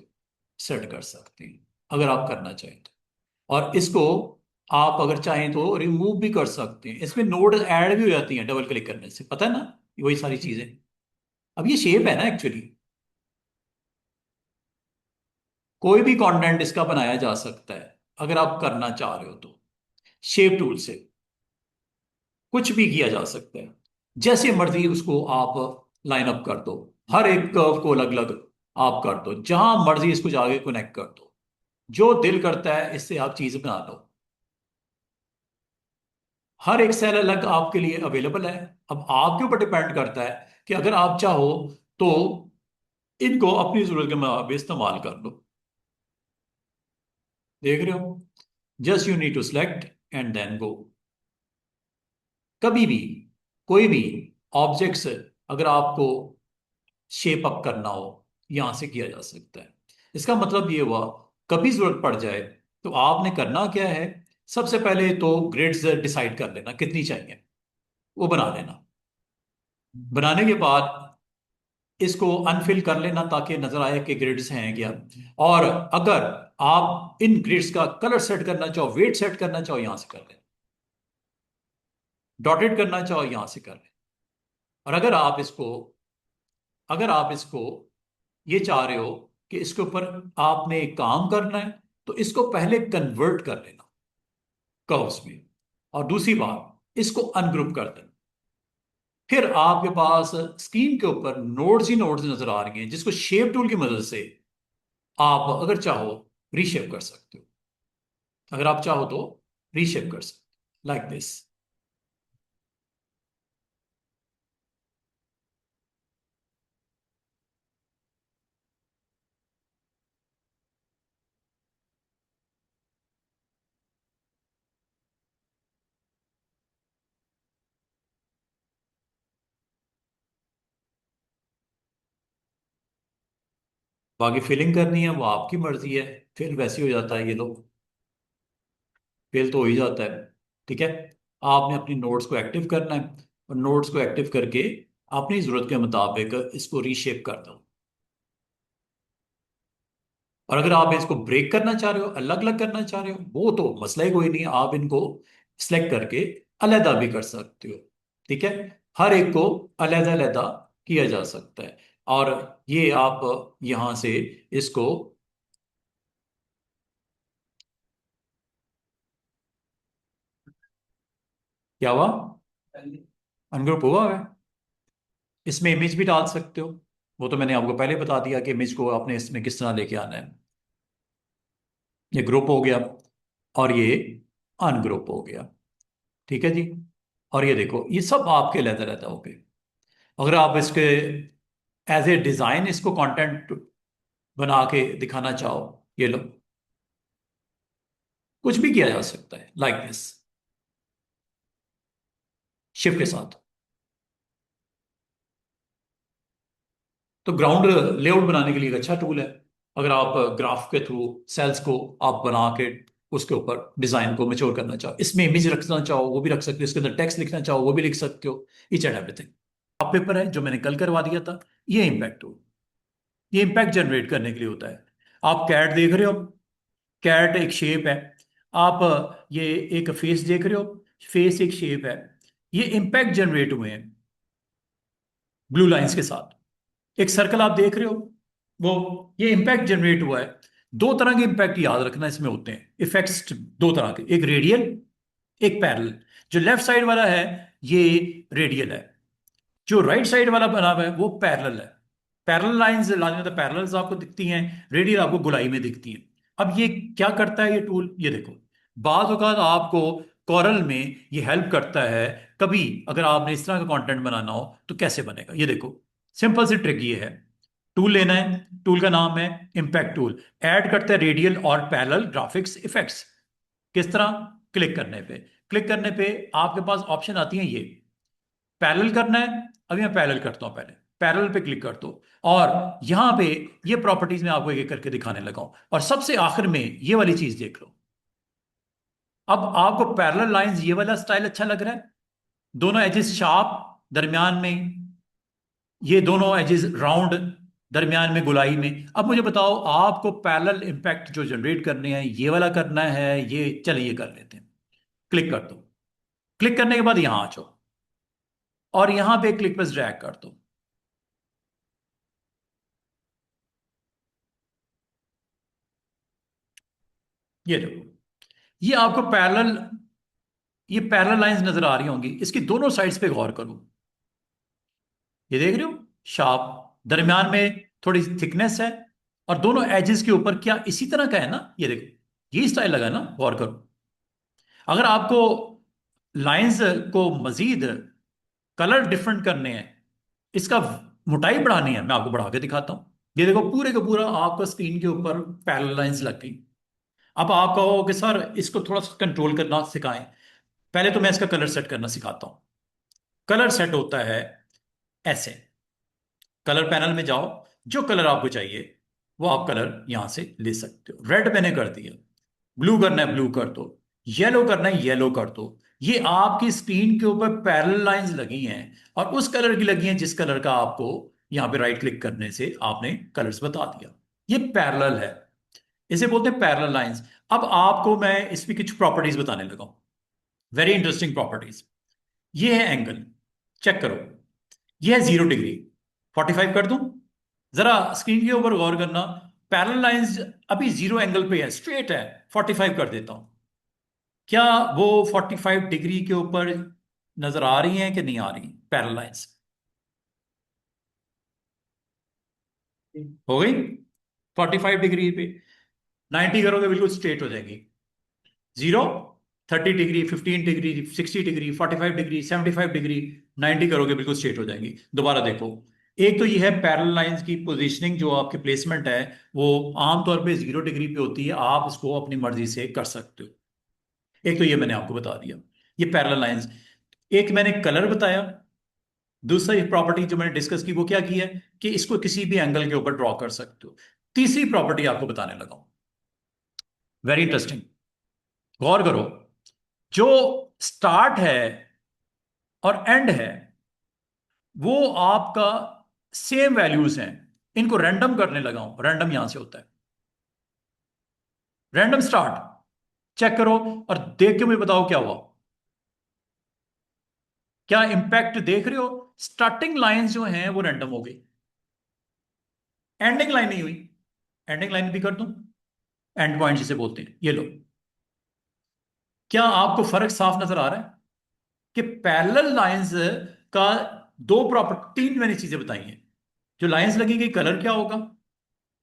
सेट कर सकते हैं अगर आप करना चाहें तो। और इसको आप अगर चाहें तो रिमूव भी कर सकते हैं, इसमें नोड ऐड भी हो जाती हैं डबल क्लिक करने से, पता है ना, वही सारी चीजें। अब ये शेप है ना एक्चुअली, कोई भी कंटेंट इसका बनाया जा सकता है अगर आप करना चाह रहे हो तो। शेप टूल से कुछ भी किया जा सकता है, जैसे मर्जी उसको आप लाइन अप कर दो, हर एक कर्व को अलग अलग आप कर दो, जहां मर्जी इसको जाके कनेक्ट कर दो, जो दिल करता है इससे आप चीज बना लो। हर एक सेल अलग आपके लिए अवेलेबल है। अब आपके ऊपर डिपेंड करता है कि अगर आप चाहो तो इनको अपनी जरूरत के मुताबिक इस्तेमाल कर लो। देख रहे हो, just you need to select and then go. कभी भी कोई भी ऑब्जेक्ट्स अगर आपको शेप अप करना हो, यहां से किया जा सकता है। इसका मतलब ये हुआ, कभी जरूरत पड़ जाए तो आपने करना क्या है, सबसे पहले तो ग्रिड्स डिसाइड कर लेना कितनी चाहिए, वो बना लेना। बनाने के बाद इसको अनफिल कर लेना ताकि नजर आए कि ग्रिड्स हैं क्या। और अगर आप इन ग्रिड्स का कलर सेट करना चाहो, वेट सेट करना चाहो, यहां से कर लें, डॉटेड करना चाहो यहां से कर लें। और अगर आप इसको ये चाह रहे हो कि इसके ऊपर आपने काम करना है, तो इसको पहले कन्वर्ट कर लेना कर्व्स में, और दूसरी बात इसको अनग्रुप कर देना। फिर आपके पास स्क्रीन के ऊपर नोड्स ही नोड्स नजर आ रही हैं, जिसको शेप टूल की मदद से आप अगर चाहो रीशेप कर सकते हो। अगर आप चाहो तो रीशेप कर सकते, लाइक दिस। बाकी फिलिंग करनी है वो आपकी मर्जी है, फिल वैसे ही हो जाता है, ये लो, फिल तो हो ही जाता है। ठीक है, आपने अपनी नोट्स को एक्टिव करना है, और नोट्स को एक्टिव करके अपनी ज़रूरत के मुताबिक इसको रीशेप कर दो। और अगर आप इसको ब्रेक करना चाह रहे हो, अलग अलग करना चाह रहे हो, वो तो मसला ही कोई नहीं है, आप इनको सिलेक्ट करके अलहदा भी कर सकते हो। ठीक है, हर एक को अलहदा अलहदा किया जा सकता है। और ये आप यहां से इसको, क्या हुआ, अनग्रुप हुआ है। इसमें इमेज भी डाल सकते हो, वो तो मैंने आपको पहले बता दिया कि इमेज को आपने इसमें किस तरह लेके आना है। ये ग्रुप हो गया, और ये अनग्रुप हो गया। ठीक है जी, और ये देखो ये सब आपके अलग रहता हो गए। अगर आप इसके एज ए डिजाइन इसको कंटेंट बना के दिखाना चाहो, ये लो, कुछ भी किया जा सकता है लाइक दिस, शिफ्ट के साथ। तो ग्राउंड लेआउट बनाने के लिए एक अच्छा टूल है। अगर आप ग्राफ के थ्रू सेल्स को आप बना के उसके ऊपर डिजाइन को मैच्योर करना चाहो, इसमें इमेज रखना चाहो वो भी रख सकते हो, इसके अंदर टेक्स्ट लिखना चाहो वो भी लिख सकते हो, ईच एंड एवरीथिंग। आप पेपर है जो मैंने कल करवा दिया था, ये इम्पैक्ट टूल, ये इम्पैक्ट जनरेट करने के लिए होता है। आप कैट देख रहे हो, कैट एक शेप है। आप ये एक फेस देख रहे हो, फेस एक शेप है। ये इम्पैक्ट जनरेट हुए हैं ब्लू लाइंस के साथ। एक सर्कल आप देख रहे हो, वो ये इम्पैक्ट जनरेट हुआ है। दो तरह के इम्पैक्ट याद रखना इसमें होते हैं, इफेक्ट्स दो तरह के, एक रेडियल, एक पैरेलल। जो लेफ्ट साइड वाला है ये रेडियल है, जो राइट साइड वाला बना हुआ है वो पैरेलल है। पैरेलल लाइंस लाजमी पैरेलल्स आपको दिखती हैं, रेडियल आपको गुलाई में दिखती हैं। अब ये क्या करता है ये टूल, ये देखो, बाज औकात आपको कॉरल में ये हेल्प करता है। कभी अगर आपने इस तरह का कंटेंट बनाना हो तो कैसे बनेगा, ये देखो, सिंपल सी ट्रिक ये है। टूल लेना है, टूल का नाम है इम्पैक्ट टूल। ऐड करते हैं रेडियल और पैरेलल ग्राफिक्स इफेक्ट्स। किस तरह, क्लिक करने पे, क्लिक करने पे आपके पास ऑप्शन आती है ये, पैरेलल करना है। अभी मैं पैरेलल करता हूं, पहले पैरेलल पे क्लिक कर दो, और यहां पे ये प्रॉपर्टीज में आपको एक एक करके दिखाने लगा हूं। और सबसे आखिर में ये वाली चीज देख लो। अब आपको पैरेलल लाइंस ये वाला स्टाइल अच्छा लग रहा है, दोनों एजेस शार्प, दरमियान में ये दोनों एजेस राउंड, दरमियान में गुलाई में। अब मुझे बताओ आपको पैरेलल इंपैक्ट जो जनरेट करने हैं, ये वाला करना है, ये चलिए ये कर लेते हैं। क्लिक कर दो, क्लिक करने के बाद यहां आ जाओ, और यहां पे क्लिक बस ड्रैग कर दो। ये देखो, ये आपको पैरेलल, ये पैरेलल लाइंस नजर आ रही होंगी, इसकी दोनों साइड्स पे गौर करो। ये देख रहे हो, शार्प, दरमियान में थोड़ी थिकनेस है, और दोनों एजेस के ऊपर क्या इसी तरह का है ना, ये देखो ये स्टाइल लगा है ना, गौर करो। अगर आपको लाइंस को मजीद कलर डिफरेंट करने हैं, इसका मोटाई बढ़ानी है, मैं आपको बढ़ा के दिखाता हूं। ये देखो पूरे का पूरा आपको स्क्रीन के ऊपर पैरेलल लाइंस लग गई। अब आप कहो कि सर इसको थोड़ा सा कंट्रोल करना सिखाएं, पहले तो मैं इसका कलर सेट करना सिखाता हूं। कलर सेट होता है ऐसे, कलर पैनल में जाओ, जो कलर आपको चाहिए वो आप कलर यहां से ले सकते हो। रेड मैंने कर दिया, ब्लू करना है ब्लू कर दो, येलो करना है येलो कर दो। ये आपकी स्क्रीन के ऊपर पैरेलल लाइंस लगी हैं, और उस कलर की लगी हैं जिस कलर का आपको यहां पे राइट क्लिक करने से आपने कलर्स बता दिया। ये पैरेलल है, इसे बोलते हैं पैरेलल लाइंस। अब आपको मैं इसकी कुछ प्रॉपर्टीज बताने लगा हूं, वेरी इंटरेस्टिंग प्रॉपर्टीज। ये है एंगल, चेक करो, ये है 0 डिग्री, 45 कर दूं। जरा स्क्रीन के ऊपर गौर करना, पैरेलल लाइंस अभी 0 एंगल पे है, स्ट्रेट है, 45 कर देता हूं। क्या वो 45 डिग्री के ऊपर नजर आ रही हैं कि नहीं आ रही पैरेलल लाइंस, हो गई 45 डिग्री पे। 90 करोगे बिल्कुल स्ट्रेट हो जाएगी। 0, 30 degree, 15 degree, 60 degree, 45 degree, 75 degree, 90 करोगे बिल्कुल स्ट्रेट हो जाएंगी। दोबारा देखो, एक तो यह है पैरेलल लाइंस की पोजीशनिंग, जो आपकी प्लेसमेंट है वो आमतौर पे 0 डिग्री पे होती है, आप उसको अपनी मर्जी से कर सकते हो। एक तो ये मैंने आपको बता दिया, ये पैरेलल लाइंस। एक मैंने कलर बताया, दूसरी प्रॉपर्टी जो मैंने डिस्कस की वो क्या की है कि इसको किसी भी एंगल के ऊपर ड्रॉ कर सकते हो। तीसरी प्रॉपर्टी आपको बताने लगा हूं, वेरी इंटरेस्टिंग। गौर करो, जो स्टार्ट है और एंड है वो आपका सेम वैल्यूज हैं। इनको रैंडम करने लगा हूं, रैंडम यहां से होता है, रैंडम स्टार्ट। चेक करो और देख के मुझे बताओ क्या हुआ। क्या इंपैक्ट देख रहे हो? स्टार्टिंग लाइन जो हैं वो रैंडम हो गई, एंडिंग लाइन नहीं हुई। एंडिंग लाइन भी कर दूं, एंड पॉइंट जिसे बोलते हैं, ये लो। क्या आपको फर्क साफ नजर आ रहा है कि पैरेलल लाइंस का दो प्रॉपर्टी, तीन मैंने चीजें बताई हैं। जो लाइंस लगेगी कलर क्या होगा,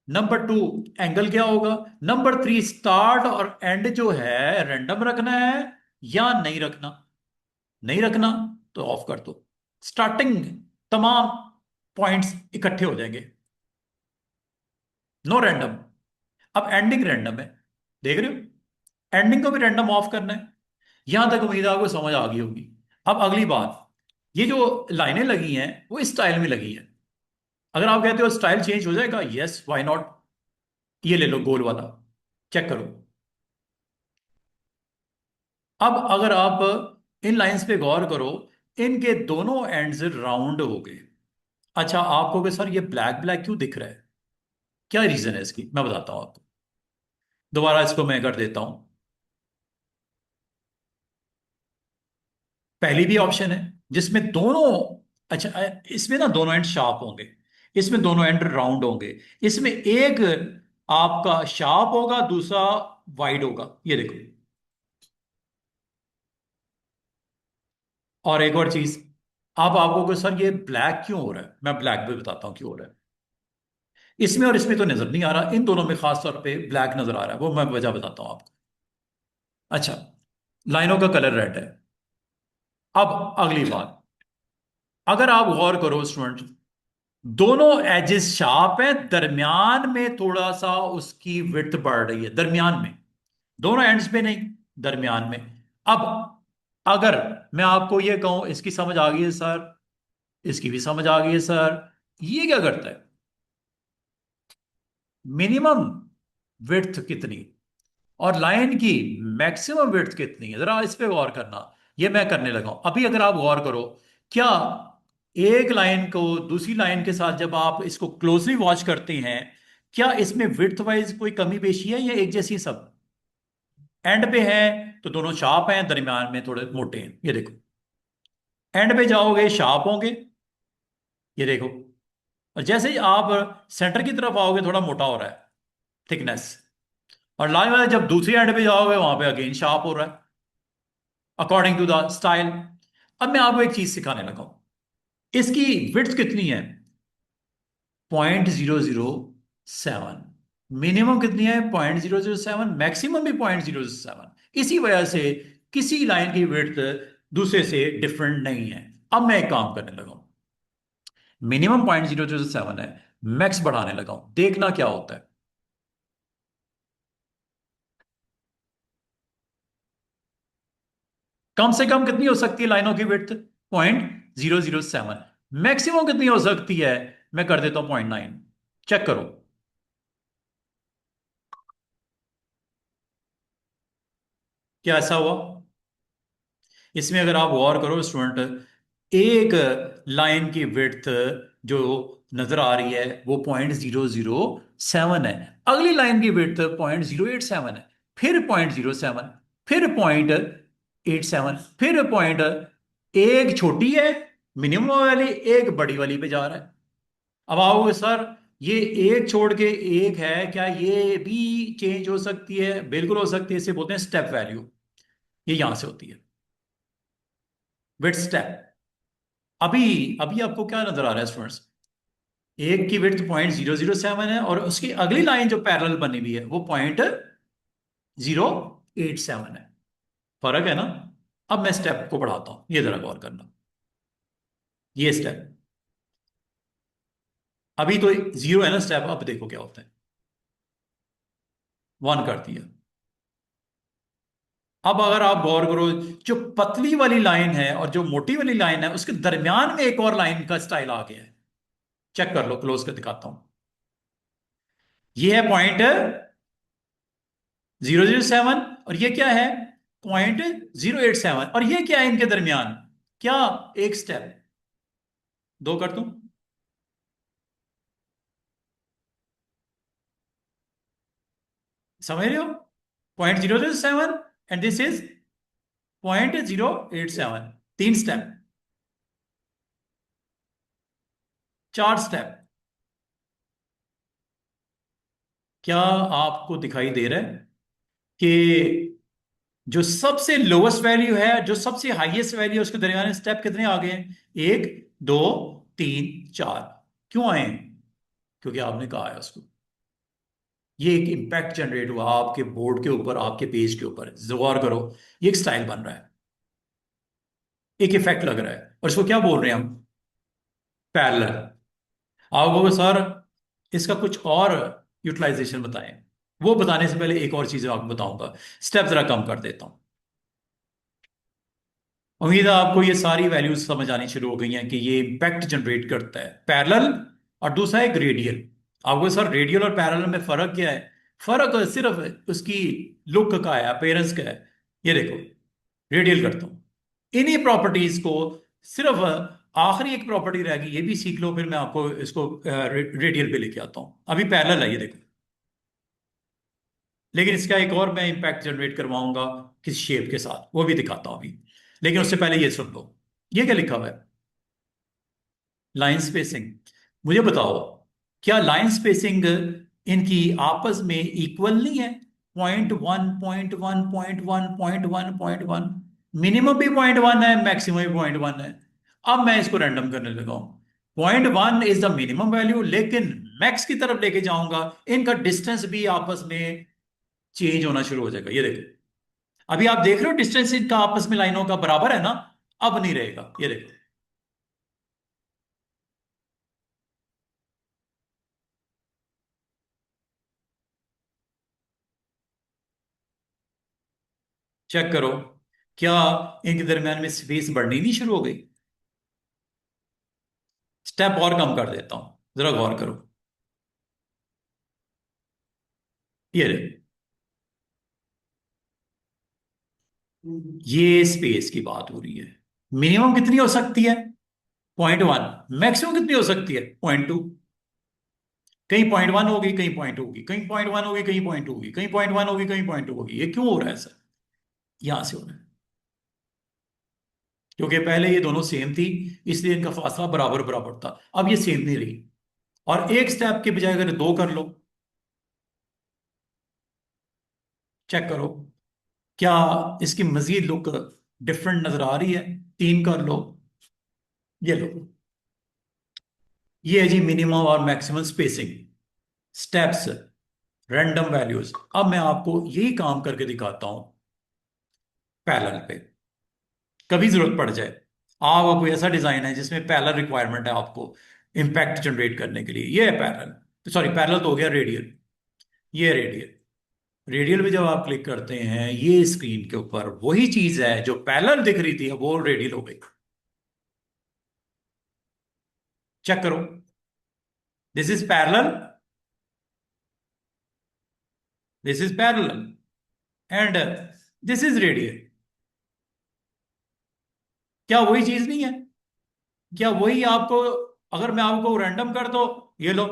नंबर टू एंगल क्या होगा, नंबर थ्री स्टार्ट और एंड जो है रैंडम रखना है या नहीं रखना। नहीं रखना तो ऑफ कर दो, स्टार्टिंग तमाम पॉइंट्स इकट्ठे हो जाएंगे, नो रैंडम। अब एंडिंग रैंडम है, देख रहे हो, एंडिंग को भी रैंडम ऑफ करना है। यहां तक उम्मीद है आपको समझ आ गई होगी। अब अगली बात, ये जो लाइनें लगी हैं वो इस स्टाइल में लगी है। अगर आप कहते हो स्टाइल चेंज हो जाएगा, यस व्हाई नॉट। ये ले लो गोल वाला, चेक करो। अब अगर आप इन लाइंस पे गौर करो, इनके दोनों एंड्स राउंड हो गए। अच्छा, आप कहोगे सर ये ब्लैक ब्लैक क्यों दिख रहा है, क्या रीजन है इसकी, मैं बताता हूं आपको। दोबारा इसको मैं कर देता हूं। पहली भी ऑप्शन है जिसमें दोनों, अच्छा इसमें ना दोनों एंड शार्प होंगे, इसमें दोनों एंड राउंड होंगे, इसमें एक आपका शार्प होगा, दूसरा वाइड होगा, ये देखो। और एक और चीज, अब आपको को सर ये ब्लैक क्यों हो रहा है, मैं ब्लैक भी बताता हूं क्यों हो रहा है। इसमें और इसमें तो नजर नहीं आ रहा, इन दोनों में खास तौर पे ब्लैक नजर आ रहा है, वो मैं वजह बताता हूं आपको। अच्छा, लाइनों का कलर रेड है। अब अगली बात, अगर आप गौर करो स्टूडेंट, दोनों एजेस शार्प है, दरमियान में थोड़ा सा उसकी विड्थ बढ़ रही है, दरमियान में, दोनों एंड्स पे नहीं, दरमियान में। अब अगर मैं आपको ये कहूं इसकी समझ आ गई है सर, इसकी भी समझ आ गई है सर, ये क्या करता है, मिनिमम विड्थ कितनी और लाइन की मैक्सिमम विड्थ कितनी है, जरा इस पे गौर करना। ये मैं करने लगा हूं अभी। अगर आप गौर करो, क्या एक लाइन को दूसरी लाइन के साथ जब आप इसको क्लोजली वॉच करते हैं, क्या इसमें विड्थ वाइज कोई कमी पेशी है या एक जैसी सब? एंड पे है तो दोनों शार्प हैं, दरमियान में थोड़े मोटे हैं, ये देखो। एंड पे जाओगे शार्प होंगे, ये देखो। और जैसे ही आप सेंटर की तरफ आओगे थोड़ा मोटा हो रहा है, थिकनेस। और लाइन वाले जब दूसरी एंड पे जाओगे वहां पे अगेन शार्प हो रहा है, अकॉर्डिंग टू द स्टाइल। अब मैं आपको एक चीज सिखाने लगा हूं, इसकी विड्थ कितनी है, 0.007। मिनिमम कितनी है, 0.007, मैक्सिमम भी 0.007। इसी वजह से किसी लाइन की विड्थ दूसरे से डिफरेंट नहीं है। अब मैं एक काम करने लगा हूं, मिनिमम 0.007 है, मैक्स बढ़ाने लगा हूं, देखना क्या होता है। कम से कम कितनी हो सकती है लाइनों की विड्थ, 0.007। मैक्सिमम कितनी हो सकती है, मैं कर देता हूं 0.9। चेक करो। क्या ऐसा हुआ? इसमें अगर आप गौर करो स्टूडेंट, एक लाइन की विड्थ जो नजर आ रही है वो 0.007 है, अगली लाइन की विड्थ 0.087 है, फिर 0.07, फिर 0.87, फिर पॉइंट, एक छोटी है मिनिमम वाली, एक बड़ी वाली पे जा रहा है। अब आओगे सर, ये एक छोड़ के एक है, क्या ये भी चेंज हो सकती है? बिल्कुल हो सकती है, इसे बोलते हैं स्टेप वैल्यू। ये यहां से होती है विड्थ स्टेप। अभी अभी आपको क्या नजर आ रहा है स्टूडेंट्स, एक की विड्थ 0.007 है और उसकी अगली लाइन जो पैरेलल बनी हुई है वो 0.087 है। फर्क है ना? अब मैं स्टेप को बढ़ाता हूं, ये जरा गौर करना। ये स्टेप, अभी तो जीरो है ना स्टेप, अब देखो क्या होता है, वन कर दिया। अब अगर आप गौर करो, जो पतली वाली लाइन है और जो मोटी वाली लाइन है उसके दरमियान में एक और लाइन का स्टाइल आ गया है। चेक कर लो, क्लोज कर दिखाता हूं। ये है 0.007 और ये क्या है 0.087 और ये क्या है इनके दरमियान, क्या एक स्टेप, दो कर दूं, समझ रहे हो, 0.007 एंड दिस इज 0.087, तीन स्टेप, चार स्टेप। क्या आपको दिखाई दे रहा है कि जो सबसे लोवेस्ट वैल्यू है जो सबसे हाईएस्ट वैल्यू है उसके दरमियान स्टेप कितने आ गए हैं, एक, दो, तीन, चार। क्यों आए हैं, क्योंकि आपने कहा है उसको। ये एक इम्पैक्ट जनरेट हुआ आपके बोर्ड के ऊपर, आपके पेज के ऊपर, गौर करो। ये एक स्टाइल बन रहा है, एक इफेक्ट लग रहा है, और इसको क्या बोल रहे हैं हम, पैरेलल। आप कहोगे सर इसका कुछ और यूटिलाइजेशन बताएं, वो बताने से पहले एक और चीज आपको बताऊंगा, स्टेप जरा कम कर देता हूं। उम्मीद है आपको ये सारी वैल्यूज समझ आनी शुरू हो गई हैं कि ये इम्पैक्ट जनरेट करता है पैरेलल, और दूसरा है रेडियल। आपको सर रेडियल और पैरेलल में फर्क क्या है, फर्क सिर्फ उसकी लुक का है, अपीयरेंस का है। ये देखो, रेडियल करता हूं, इन्हीं प्रॉपर्टीज को, सिर्फ आखिरी एक प्रॉपर्टी रहेगी, ये भी सीख लो, फिर मैं आपको इसको रेडियल पे लेके आता हूं। अभी पैरेलल है, ये देखो, लेकिन इसका एक और मैं इम्पैक्ट जनरेट करवाऊंगा किस शेप के साथ, वो भी दिखाता हूं अभी। लेकिन उससे पहले ये सुन लो, ये क्या लिखा हुआ है, लाइन स्पेसिंग। मुझे बताओ, क्या लाइन स्पेसिंग इनकी आपस में इक्वल नहीं है, 0.1, 0.1, 0.1, 0.1, 0.1, मिनिमम भी 0.1 है, मैक्सिमम भी 0.1 है। अब मैं इसको रैंडम करने लगा हूं, 0.1 इज द मिनिमम वैल्यू, लेकिन मैक्स की तरफ लेके जाऊंगा, इनका डिस्टेंस भी आपस में चेंज होना शुरू हो जाएगा। ये देखो, अभी आप देख रहे हो डिस्टेंस इनका आपस में लाइनों का बराबर है ना, अब नहीं रहेगा, ये देखो। चेक करो, क्या इनके दरमियान में स्पेस बढ़नी नहीं शुरू हो गई। स्टेप और कम कर देता हूं, जरा गौर करो, ये रे, ये स्पेस की बात हो रही है। मिनिमम कितनी हो सकती है, 0.1, मैक्सिमम कितनी हो सकती है, 0.2। कहीं 0.1 होगी, कहीं 0.2 होगी, कहीं 0.1 होगी, कहीं 0.2 होगी, कहीं 0.1 होगी, कहीं 0.2 होगी। ये क्यों हो रहा है सर, यहां से हो रहा है क्योंकि पहले ये दोनों सेम थी, इसलिए इनका फासला बराबर बराबर था, अब ये सेम नहीं रही। और एक स्टेप के बजाय अगर दो कर लो, चेक करो, क्या इसकी मजीद लुक डिफरेंट नजर आ रही है, तीन कर लो, ये लो, ये है जी मिनिमम और maximum spacing, steps, random values. अब मैं आपको यही काम करके दिखाता हूं पैरेलल पे, कभी जरूरत पड़ जाए, आपका कोई ऐसा डिजाइन है जिसमें पैरेलल रिक्वायरमेंट है आपको इंपैक्ट जनरेट करने के लिए, ये है पैरेलल, सॉरी पैरेलल तो हो गया रेडियल, ये है रेडियल। रेडियल में जब आप क्लिक करते हैं, ये स्क्रीन के ऊपर वही चीज है जो पैरेलल दिख रही थी, वो रेडियल हो गई। चेक करो, this is parallel, this is parallel, and this is radial. क्या वही चीज नहीं है, क्या वही आपको, अगर मैं आपको रैंडम कर दो, ये लो,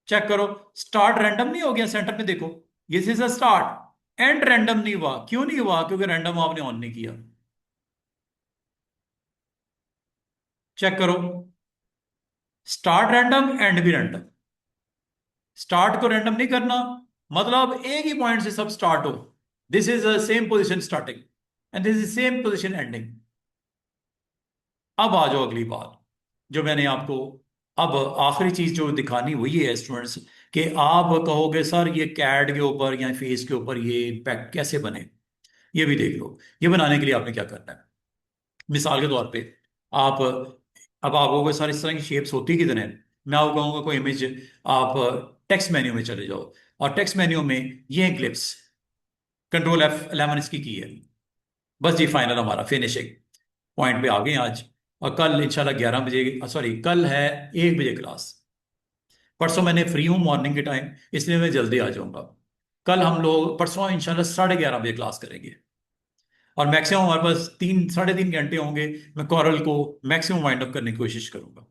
चेक करो, स्टार्ट रैंडम नहीं हो गया, सेंटर में देखो, this is a start, and random नहीं हुआ, क्यों नहीं हुआ, क्योंकि रैंडम आपने ऑन नहीं किया। चेक करो, स्टार्ट रैंडम, एंड भी रैंडम। स्टार्ट को रैंडम नहीं करना, मतलब एक ही पॉइंट से सब स्टार्ट हो, this is same position starting and this is same position ending. अब आ जाओ अगली बात, जो मैंने आपको, अब आखिरी चीज जो दिखानी वही है स्टूडेंट्स, कि आप कहोगे सर ये कैड के ऊपर या फेस के ऊपर ये इम्पैक्ट कैसे बने, ये भी देख लो। ये बनाने के लिए आपने क्या करना है, मिसाल के तौर पे, आप, अब आप कहोगे सर इस तरह की शेप्स होती किधर हैं, मैं आपको कहूंगा कोई इमेज, आप टेक्स्ट मेन्यू में चले जाओ, और टेक्स्ट मेन्यू में ये है क्लिप्स, कंट्रोल F11 इसकी की है, बस जी फाइनल हमारा फिनिशिंग पॉइंट पे आ गए हैं आज। और कल इंशाल्लाह 11 बजे, सॉरी कल है 1 बजे क्लास, परसों मैंने फ्री हूँ मॉर्निंग के टाइम, इसलिए मैं जल्दी आ जाऊंगा। कल हम लोग परसों इंशाल्लाह 11:30 बजे क्लास करेंगे, और मैक्सिमम हमारे पास 3 साढ़े 3 घंटे होंगे। मैं कॉरल को मैक्सिमम वाइंड अप करने की कोशिश करूंगा।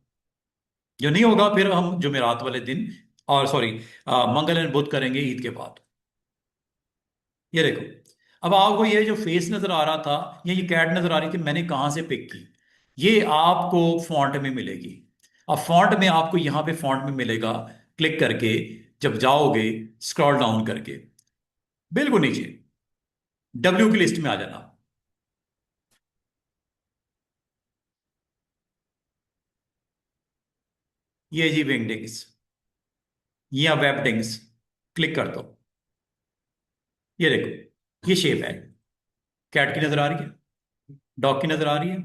जो नहीं होगा फिर हम जुमेरात वाले दिन, और सॉरी, मंगल एंड बुध करेंगे ईद के बाद। ये देखो, अब आपको ये जो फेस नजर आ रहा था, ये कैट नजर आ रही थी, मैंने कहाँ से पिक की, ये आपको फॉन्ट में मिलेगी। अब फॉन्ट में आपको यहाँ पे फॉन्ट में मिलेगा, क्लिक करके जब जाओगे, स्क्रॉल डाउन करके बिल्कुल नीचे डब्ल्यू की लिस्ट में आ जाना। ये जी विंगडिंग्स या वेबडिंग्स, क्लिक कर दो। ये देखो, ये शेप है, कैट की नजर आ रही है, डॉग की नजर आ रही है,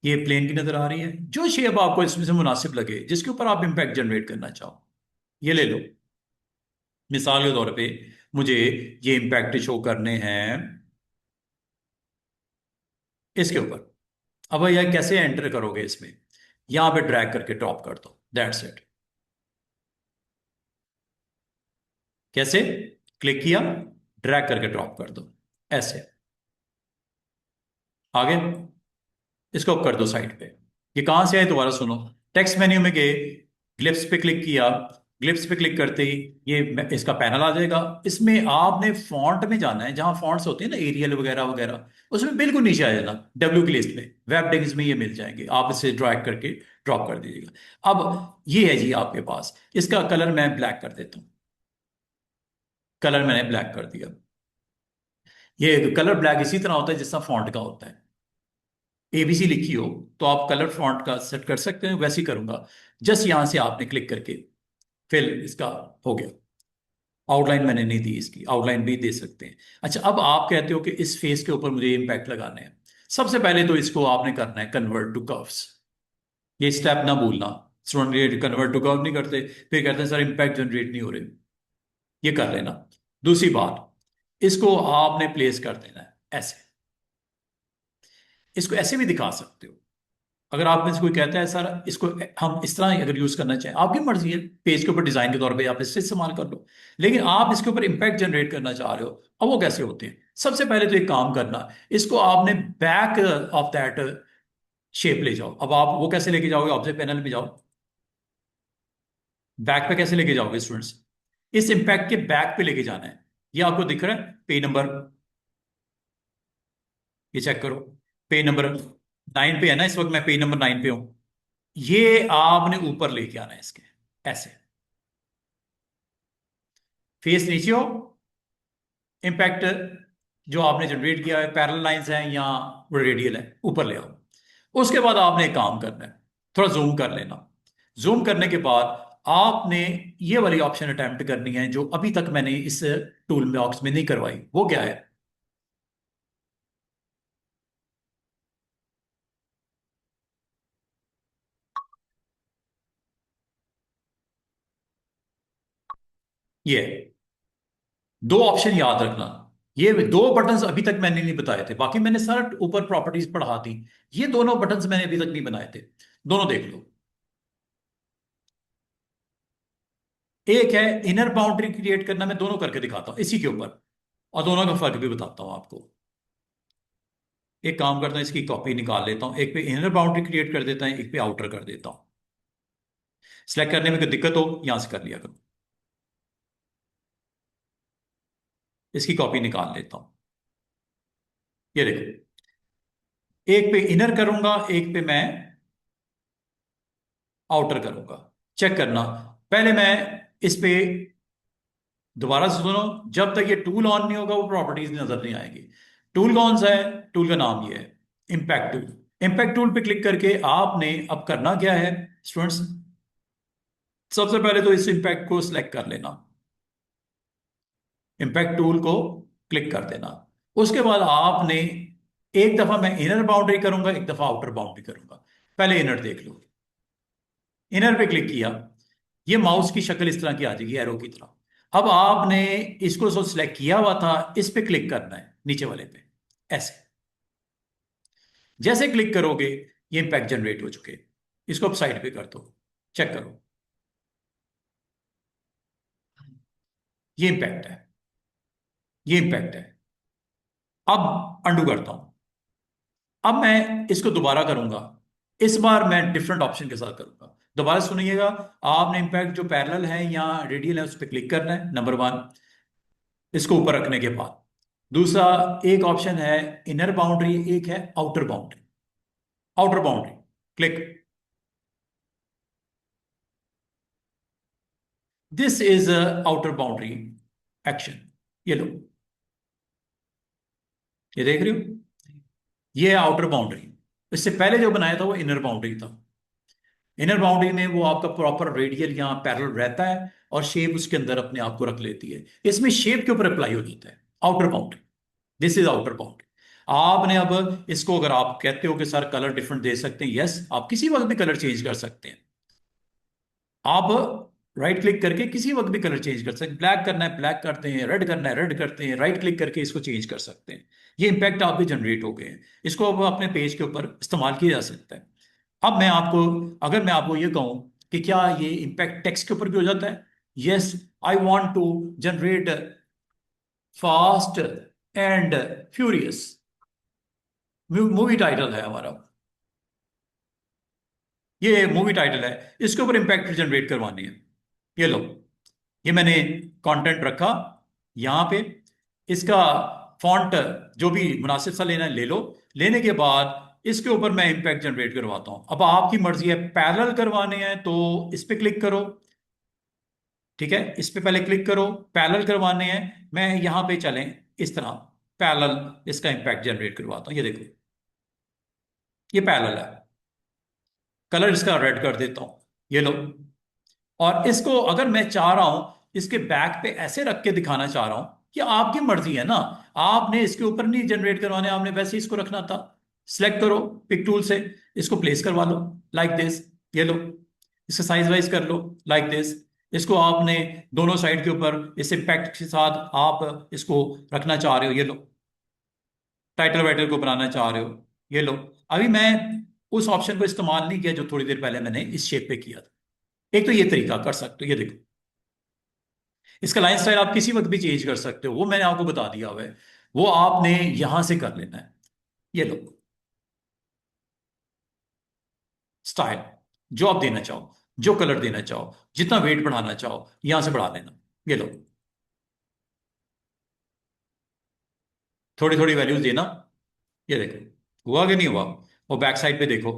ये प्लेन की नजर आ रही है। जो शेप आपको इसमें से मुनासिब लगे, जिसके ऊपर आप इंपैक्ट जनरेट करना चाहो, ये ले लो। मिसाल के तौर पे मुझे ये इंपैक्ट शो करने हैं इसके ऊपर। अब यह कैसे एंटर करोगे इसमें, यहां पे ड्रैग करके ड्रॉप कर दो, दैट्स इट। कैसे, क्लिक किया, ड्रैग करके ड्रॉप कर दो, ऐसे। आगे इसको कर दो साइड पे। ये कहां से आए दोबारा सुनो। टेक्स्ट मेन्यू में गए, ग्लिप्स पे क्लिक किया, ग्लिप्स पे क्लिक करते ही ये इसका पैनल आ जाएगा। इसमें आपने फॉन्ट में जाना है, जहां फॉन्ट्स होते हैं ना, एरियल वगैरह वगैरह, उसमें बिल्कुल नीचे आ जाना, डब्ल्यू की लिस्ट में, वेब डिग्स में ये मिल जाएंगे, आप इसे ड्रैग करके ड्रॉप कर दीजिएगा। अब ये है जी आपके पास, इसका कलर मैं ब्लैक कर देता हूँ। कलर मैंने ब्लैक कर दिया। ये कलर ब्लैक इसी तरह होता है जिस तरह फॉन्ट का होता है। एबीसी लिखी हो तो आप कलर फॉन्ट का सेट कर सकते हैं, वैसे ही करूंगा। जस्ट यहां से आपने क्लिक करके फिल इसका हो गया। आउटलाइन मैंने नहीं दी, इसकी आउटलाइन भी दे सकते हैं। अच्छा, अब आप कहते हो कि इस फेस के ऊपर मुझे इम्पैक्ट लगाने हैं। सबसे पहले तो इसको आपने करना है कन्वर्ट टू कर्व्स। ये स्टेप ना भूलना। स्टूडेंट कन्वर्ट टू कर्व नहीं करते, फिर कहते हैं सर इम्पैक्ट जनरेट नहीं हो रहे। ये कर लेना। दूसरी बात, इसको आपने प्लेस कर देना है ऐसे। इसको ऐसे भी दिखा सकते हो। अगर आप में से कोई कहता है सर इसको हम इस तरह अगर यूज करना चाहें, आपकी मर्जी है, पेज के ऊपर डिजाइन के तौर पे आप इससे इस्तेमाल कर लो। लेकिन आप इसके ऊपर इंपैक्ट जनरेट करना चाह रहे हो, अब वो कैसे होते हैं। सबसे पहले तो एक काम करना, इसको आपने बैक ऑफ दैट शेप ले जाओ। अब आप वो कैसे लेके जाओगे, ऑब्जेक्ट पैनल में जाओ, बैक पे कैसे लेके जाओगे स्टूडेंट्स, इस इंपैक्ट के बैक पे लेके जाना है। ये आपको दिख रहा है पेज नंबर, ये चेक करो, पेज नंबर 9 पे है ना, इस वक्त मैं पेज नंबर 9 पे हूं। ये आपने ऊपर लेके आना है इसके, ऐसे। फेस नीचे हो, इंपैक्ट जो आपने जनरेट किया है, पैरेलल लाइंस हैं या रेडियल है, ऊपर ले आओ। उसके बाद आपने एक काम करना है, थोड़ा जूम कर लेना। जूम करने के बाद आपने ये वाली ऑप्शन अटेम्प्ट करनी है, जो अभी तक मैंने इस टूल बॉक्स में नहीं करवाई। वो क्या है, ये दो ऑप्शन याद रखना। ये दो बटन्स अभी तक मैंने नहीं बताए थे, बाकी मैंने सारा ऊपर प्रॉपर्टीज पढ़ा दी। ये दोनों बटन्स मैंने अभी तक नहीं बनाए थे, दोनों देख लो। एक है इनर बाउंड्री क्रिएट करना, मैं दोनों करके दिखाता हूं इसी के ऊपर, और दोनों का फर्क भी बताता हूं आपको। एक काम करता हूं, इसकी कॉपी निकाल लेता हूं, एक पे इनर बाउंड्री क्रिएट कर देता हूं, एक पे आउटर कर देता हूं। सिलेक्ट करने में कोई दिक्कत हो, यहां से कर लिया करो। इसकी कॉपी निकाल लेता हूं। ये देखो, एक पे इनर करूंगा, एक पे मैं आउटर करूंगा। चेक करना, पहले मैं इस पे, दोबारा से सुनो, जब तक ये टूल ऑन नहीं होगा वो प्रॉपर्टीज नजर नहीं आएगी। टूल कौन सा है, टूल का नाम ये है, इंपैक्ट टूल। इंपैक्ट टूल पे क्लिक करके आपने अब करना क्या है स्टूडेंट्स, सबसे पहले तो इस इंपैक्ट को सिलेक्ट कर लेना, इंपैक्ट टूल को क्लिक कर देना। उसके बाद आपने, एक दफा मैं इनर बाउंड्री करूंगा, एक दफा आउटर बाउंड्री करूंगा। पहले इनर देख लो, इनर पे क्लिक किया, ये माउस की शक्ल इस तरह की आ जाएगी, एरो की तरह। अब आपने इसको जो सिलेक्ट किया हुआ था, इस पे क्लिक करना है, नीचे वाले पे, ऐसे। जैसे क्लिक करोगे, ये इंपैक्ट जनरेट हो चुके, इसको अब साइड पे कर दो, चेक करो। ये इंपैक्ट है, ये इंपैक्ट है। अब अंडू करता हूं। अब मैं इसको दोबारा करूंगा। इस बार मैं डिफरेंट ऑप्शन के साथ करूंगा। दोबारा सुनिएगा। आपने इंपैक्ट जो पैरेलल है या रेडियल है उस पर क्लिक करना है, नंबर वन, इसको ऊपर रखने के बाद। दूसरा, एक ऑप्शन है इनर बाउंड्री, एक है outer boundary. Outer boundary click. This is outer boundary action. ये लो, ये देख रहे हो, ये आउटर बाउंड्री। इससे पहले जो बनाया था वो इनर बाउंड्री था। इनर बाउंड्री में वो आपका प्रॉपर रेडियल या पैरेलल रहता है और शेप उसके अंदर अपने आप को रख लेती है। इसमें शेप के ऊपर अप्लाई हो जाता है outer boundary. This is outer boundary. आपने अब इसको, अगर आप कहते हो कि सर कलर डिफरेंट दे सकते हैं, यस, आप किसी वक्त भी कलर चेंज कर सकते हैं। आप राइट क्लिक करके किसी वक्त भी कलर चेंज कर सकते हैं। ब्लैक करना है ब्लैक करते हैं, रेड करना है रेड करते हैं, राइट क्लिक करके इसको चेंज कर सकते हैं। ये इंपैक्ट आपके जनरेट हो गए हैं। इसको अब अपने पेज के ऊपर इस्तेमाल किया जा सकता है। अब मैं आपको, अगर मैं आपको ये कहूं कि क्या ये इंपैक्ट टेक्स्ट के ऊपर भी हो जाता है, yes, I want to generate fast and furious, movie title है हमारा, ये मूवी टाइटल है, इसके ऊपर इंपैक्ट जनरेट करवानी है। ये लो, ये मैंने कंटेंट रखा यहां पे। इसका फॉन्ट जो भी मुनासिब सा लेना है ले लो। लेने के बाद इसके ऊपर मैं इंपैक्ट जनरेट करवाता हूं। अब आपकी मर्जी है, पैरेलल करवाने हैं तो इस पे क्लिक करो, ठीक है, इस पे पहले क्लिक करो। पैरेलल करवाने हैं, मैं यहां पे चलें इस तरह पैरेलल इसका इंपैक्ट जनरेट करवाता हूं। ये देखो, ये पैरेलल है। कलर इसका रेड कर देता हूं, ये लो। और इसको अगर मैं चाह रहा हूं इसके बैक पे ऐसे रख के दिखाना चाह रहा हूं, कि आपकी मर्जी है ना। आपने इसके ऊपर नहीं जनरेट करवाने, आपने वैसे ही इसको रखना था। सिलेक्ट करो पिक टूल से, इसको प्लेस करवा लो लाइक दिस। ये लो, इसका साइज वाइज कर लो लाइक दिस। इसको आपने दोनों साइड के ऊपर इस इम्पैक्ट के साथ आप इसको रखना चाह रहे हो, ये लो। टाइटल वाइटल को बनाना चाह रहे हो, ये लो। अभी मैं उस ऑप्शन को इस्तेमाल नहीं किया जो थोड़ी देर पहले मैंने इस शेप पे किया था। एक तो ये तरीका कर सकते हो, ये देखो। इसका लाइन स्टाइल आप किसी वक्त भी चेंज कर सकते हो, वो मैंने आपको बता दिया हुआ है। वो आपने यहां से कर लेना है। ये लो, स्टाइल जो आप देना चाहो, जो कलर देना चाहो, जितना वेट बढ़ाना चाहो यहां से बढ़ा लेना। ये लो, थोड़ी थोड़ी वैल्यूज देना। ये देखो, हुआ कि नहीं हुआ। और बैक साइड पे देखो,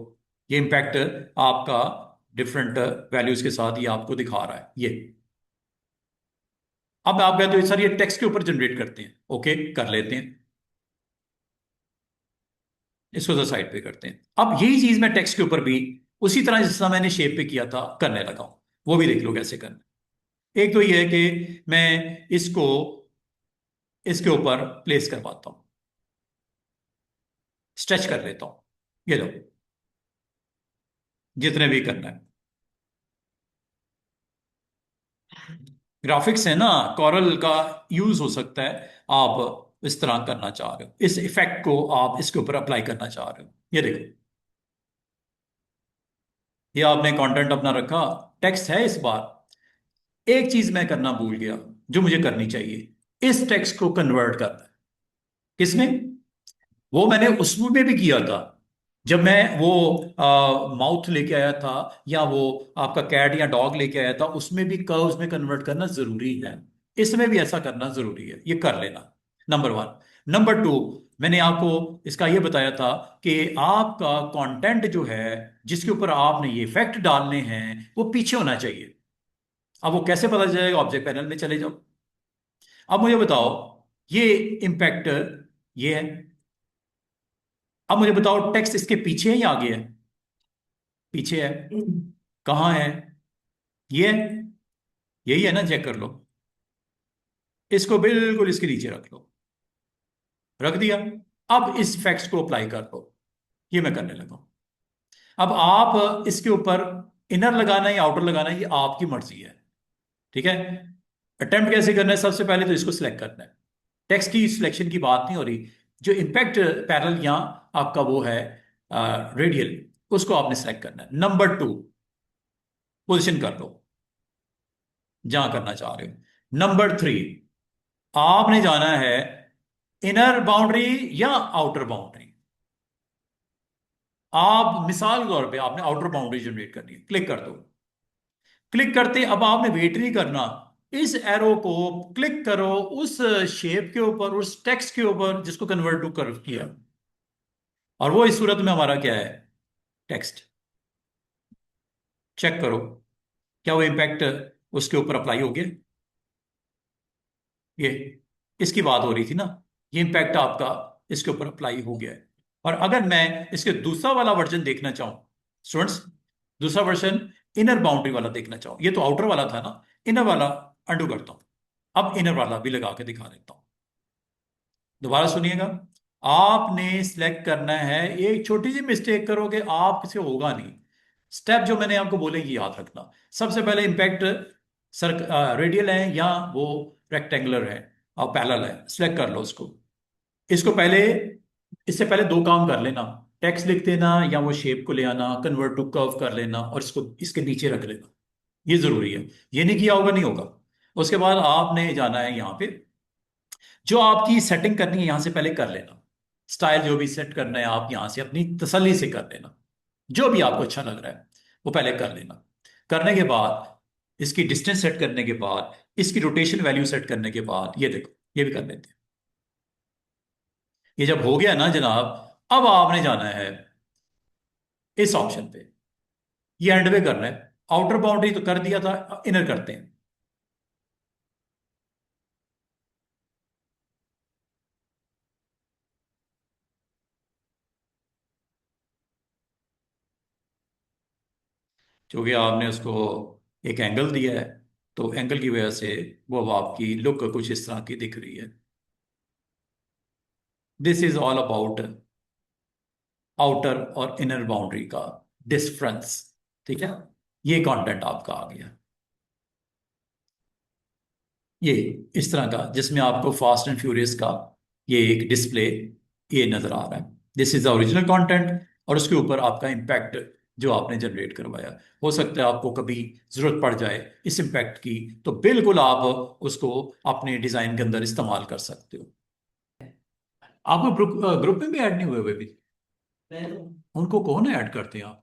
ये इंपैक्ट आपका डिफरेंट वैल्यूज के साथ ये आपको दिखा रहा है। ये अब आप कहते हो सर ये टेक्स्ट के ऊपर जनरेट करते हैं, ओके कर लेते हैं। इसको तो साइड पे करते हैं। अब यही चीज मैं टेक्स्ट के ऊपर भी उसी तरह जिस तरह मैंने शेप पे किया था करने लगा हूं। वो भी देख लो कैसे करना। एक तो ये है कि मैं इसको इसके ऊपर प्लेस करवाता हूं, स्ट्रेच कर लेता हूं। ये लो, जितने भी करना है। ग्राफिक्स है ना, कॉरल का यूज हो सकता है। आप इस तरह करना चाह रहे हो, इस इफेक्ट को आप इसके ऊपर अप्लाई करना चाह रहे हो। ये देखो, ये आपने कंटेंट अपना रखा, टेक्स्ट है। इस बार एक चीज मैं करना भूल गया जो मुझे करनी चाहिए, इस टेक्स्ट को कन्वर्ट करना है। किसमें? वो मैंने उसमें भी किया था जब मैं वो माउथ लेके आया था, या वो आपका कैट या डॉग लेके आया था, उसमें भी कर्व्स में कन्वर्ट करना जरूरी है। इसमें भी ऐसा करना जरूरी है, ये कर लेना, नंबर वन। नंबर टू, मैंने आपको इसका ये बताया था कि आपका कंटेंट जो है जिसके ऊपर आपने ये इफेक्ट डालने हैं वो पीछे होना चाहिए। अब वो कैसे पता चलेगा? ऑब्जेक्ट पैनल में चले जाओ। अब मुझे बताओ, ये इंपैक्ट ये है। अब मुझे बताओ टेक्स्ट इसके पीछे है या आगे है? पीछे है। कहाँ है? ये है, यही है ना, चेक कर लो। इसको बिल्कुल इसके नीचे रख लो, रख दिया। अब इस फैक्ट्स को अप्लाई कर लो। ये मैं करने लगा हूं। अब आप इसके ऊपर इनर लगाना है या आउटर लगाना है, ये आपकी मर्जी है, ठीक है। अटेम्प्ट कैसे करना है? सबसे पहले तो इसको सिलेक्ट करना है। टेक्स्ट की सिलेक्शन की बात नहीं हो रही, जो इम्पैक्ट पैनल यहाँ आपका वो है रेडियल, उसको आपने सेलेक्ट करना है। नंबर टू, पोजिशन कर लो जहां करना चाह रहे हो। नंबर 3, आपने जाना है इनर बाउंड्री या आउटर बाउंड्री। आप मिसाल के तौर पे आपने आउटर बाउंड्री जनरेट करनी है, क्लिक कर दो। क्लिक करते अब आपने वेट नहीं करना, इस एरो को क्लिक करो उस शेप के ऊपर, उस टेक्स्ट के ऊपर जिसको कन्वर्ट टू कर्व किया, और वो इस सूरत में हमारा क्या है, टेक्स्ट। चेक करो क्या वो इंपैक्ट उसके ऊपर अप्लाई हो गया। ये इसकी बात हो रही थी ना, ये इंपैक्ट आपका इसके ऊपर अप्लाई हो गया है। और अगर मैं इसके दूसरा वाला वर्जन देखना चाहूं स्टूडेंट्स, दूसरा वर्जन इनर बाउंड्री वाला देखना चाहूं, ये तो आउटर वाला था ना, इनर वाला अंडू करता हूं, अब इनर वाला भी लगा के दिखा देता हूं। दोबारा सुनिएगा, आपने सिलेक्ट करना है, एक छोटी सी मिस्टेक करोगे आप किसी होगा नहीं। स्टेप जो मैंने आपको बोले ये याद रखना। सबसे पहले इंपैक्ट सर रेडियल है या वो रेक्टेंगुलर है और पैरेलल है, सिलेक्ट कर लो उसको। इसको पहले, इससे पहले दो काम कर लेना, टेक्स्ट लिख देना या वो शेप को ले आना, कन्वर्ट टू कर्व कर लेना और इसको इसके नीचे रख लेना, ये जरूरी है। ये नहीं किया होगा नहीं होगा। उसके बाद आपने जाना है यहाँ पे, जो आपकी सेटिंग करनी है यहां से पहले कर लेना। स्टाइल जो भी सेट करना है आप यहां से अपनी तसल्ली से कर लेना, जो भी आपको अच्छा लग रहा है वो पहले कर लेना। करने के बाद इसकी डिस्टेंस सेट करने के बाद, इसकी रोटेशन वैल्यू सेट करने के बाद, ये देखो ये भी कर लेते हैं। ये जब हो गया ना जनाब, अब आपने जाना है इस ऑप्शन पे, ये एंड पे करना है। आउटर बाउंड्री तो कर दिया था, इनर करते हैं। क्योंकि आपने उसको एक एंगल दिया है, तो एंगल की वजह से वो अब आपकी लुक कुछ इस तरह की दिख रही है। This is all about outer और इनर बाउंड्री का डिफरेंस। ठीक है, ये कंटेंट आपका आ गया, ये इस तरह का जिसमें आपको फास्ट एंड फ्यूरियस का ये एक डिस्प्ले ये नजर आ रहा है। This is the original content, और उसके ऊपर आपका इम्पैक्ट जो आपने जनरेट करवाया। हो सकता है आपको कभी जरूरत पड़ जाए इस इम्पैक्ट की, तो बिल्कुल आप उसको अपने डिजाइन के अंदर इस्तेमाल कर सकते हो। आपको ग्रुप ग्रुप में भी ऐड नहीं हुए हुए भी, उनको कौन ऐड करते हैं आपको?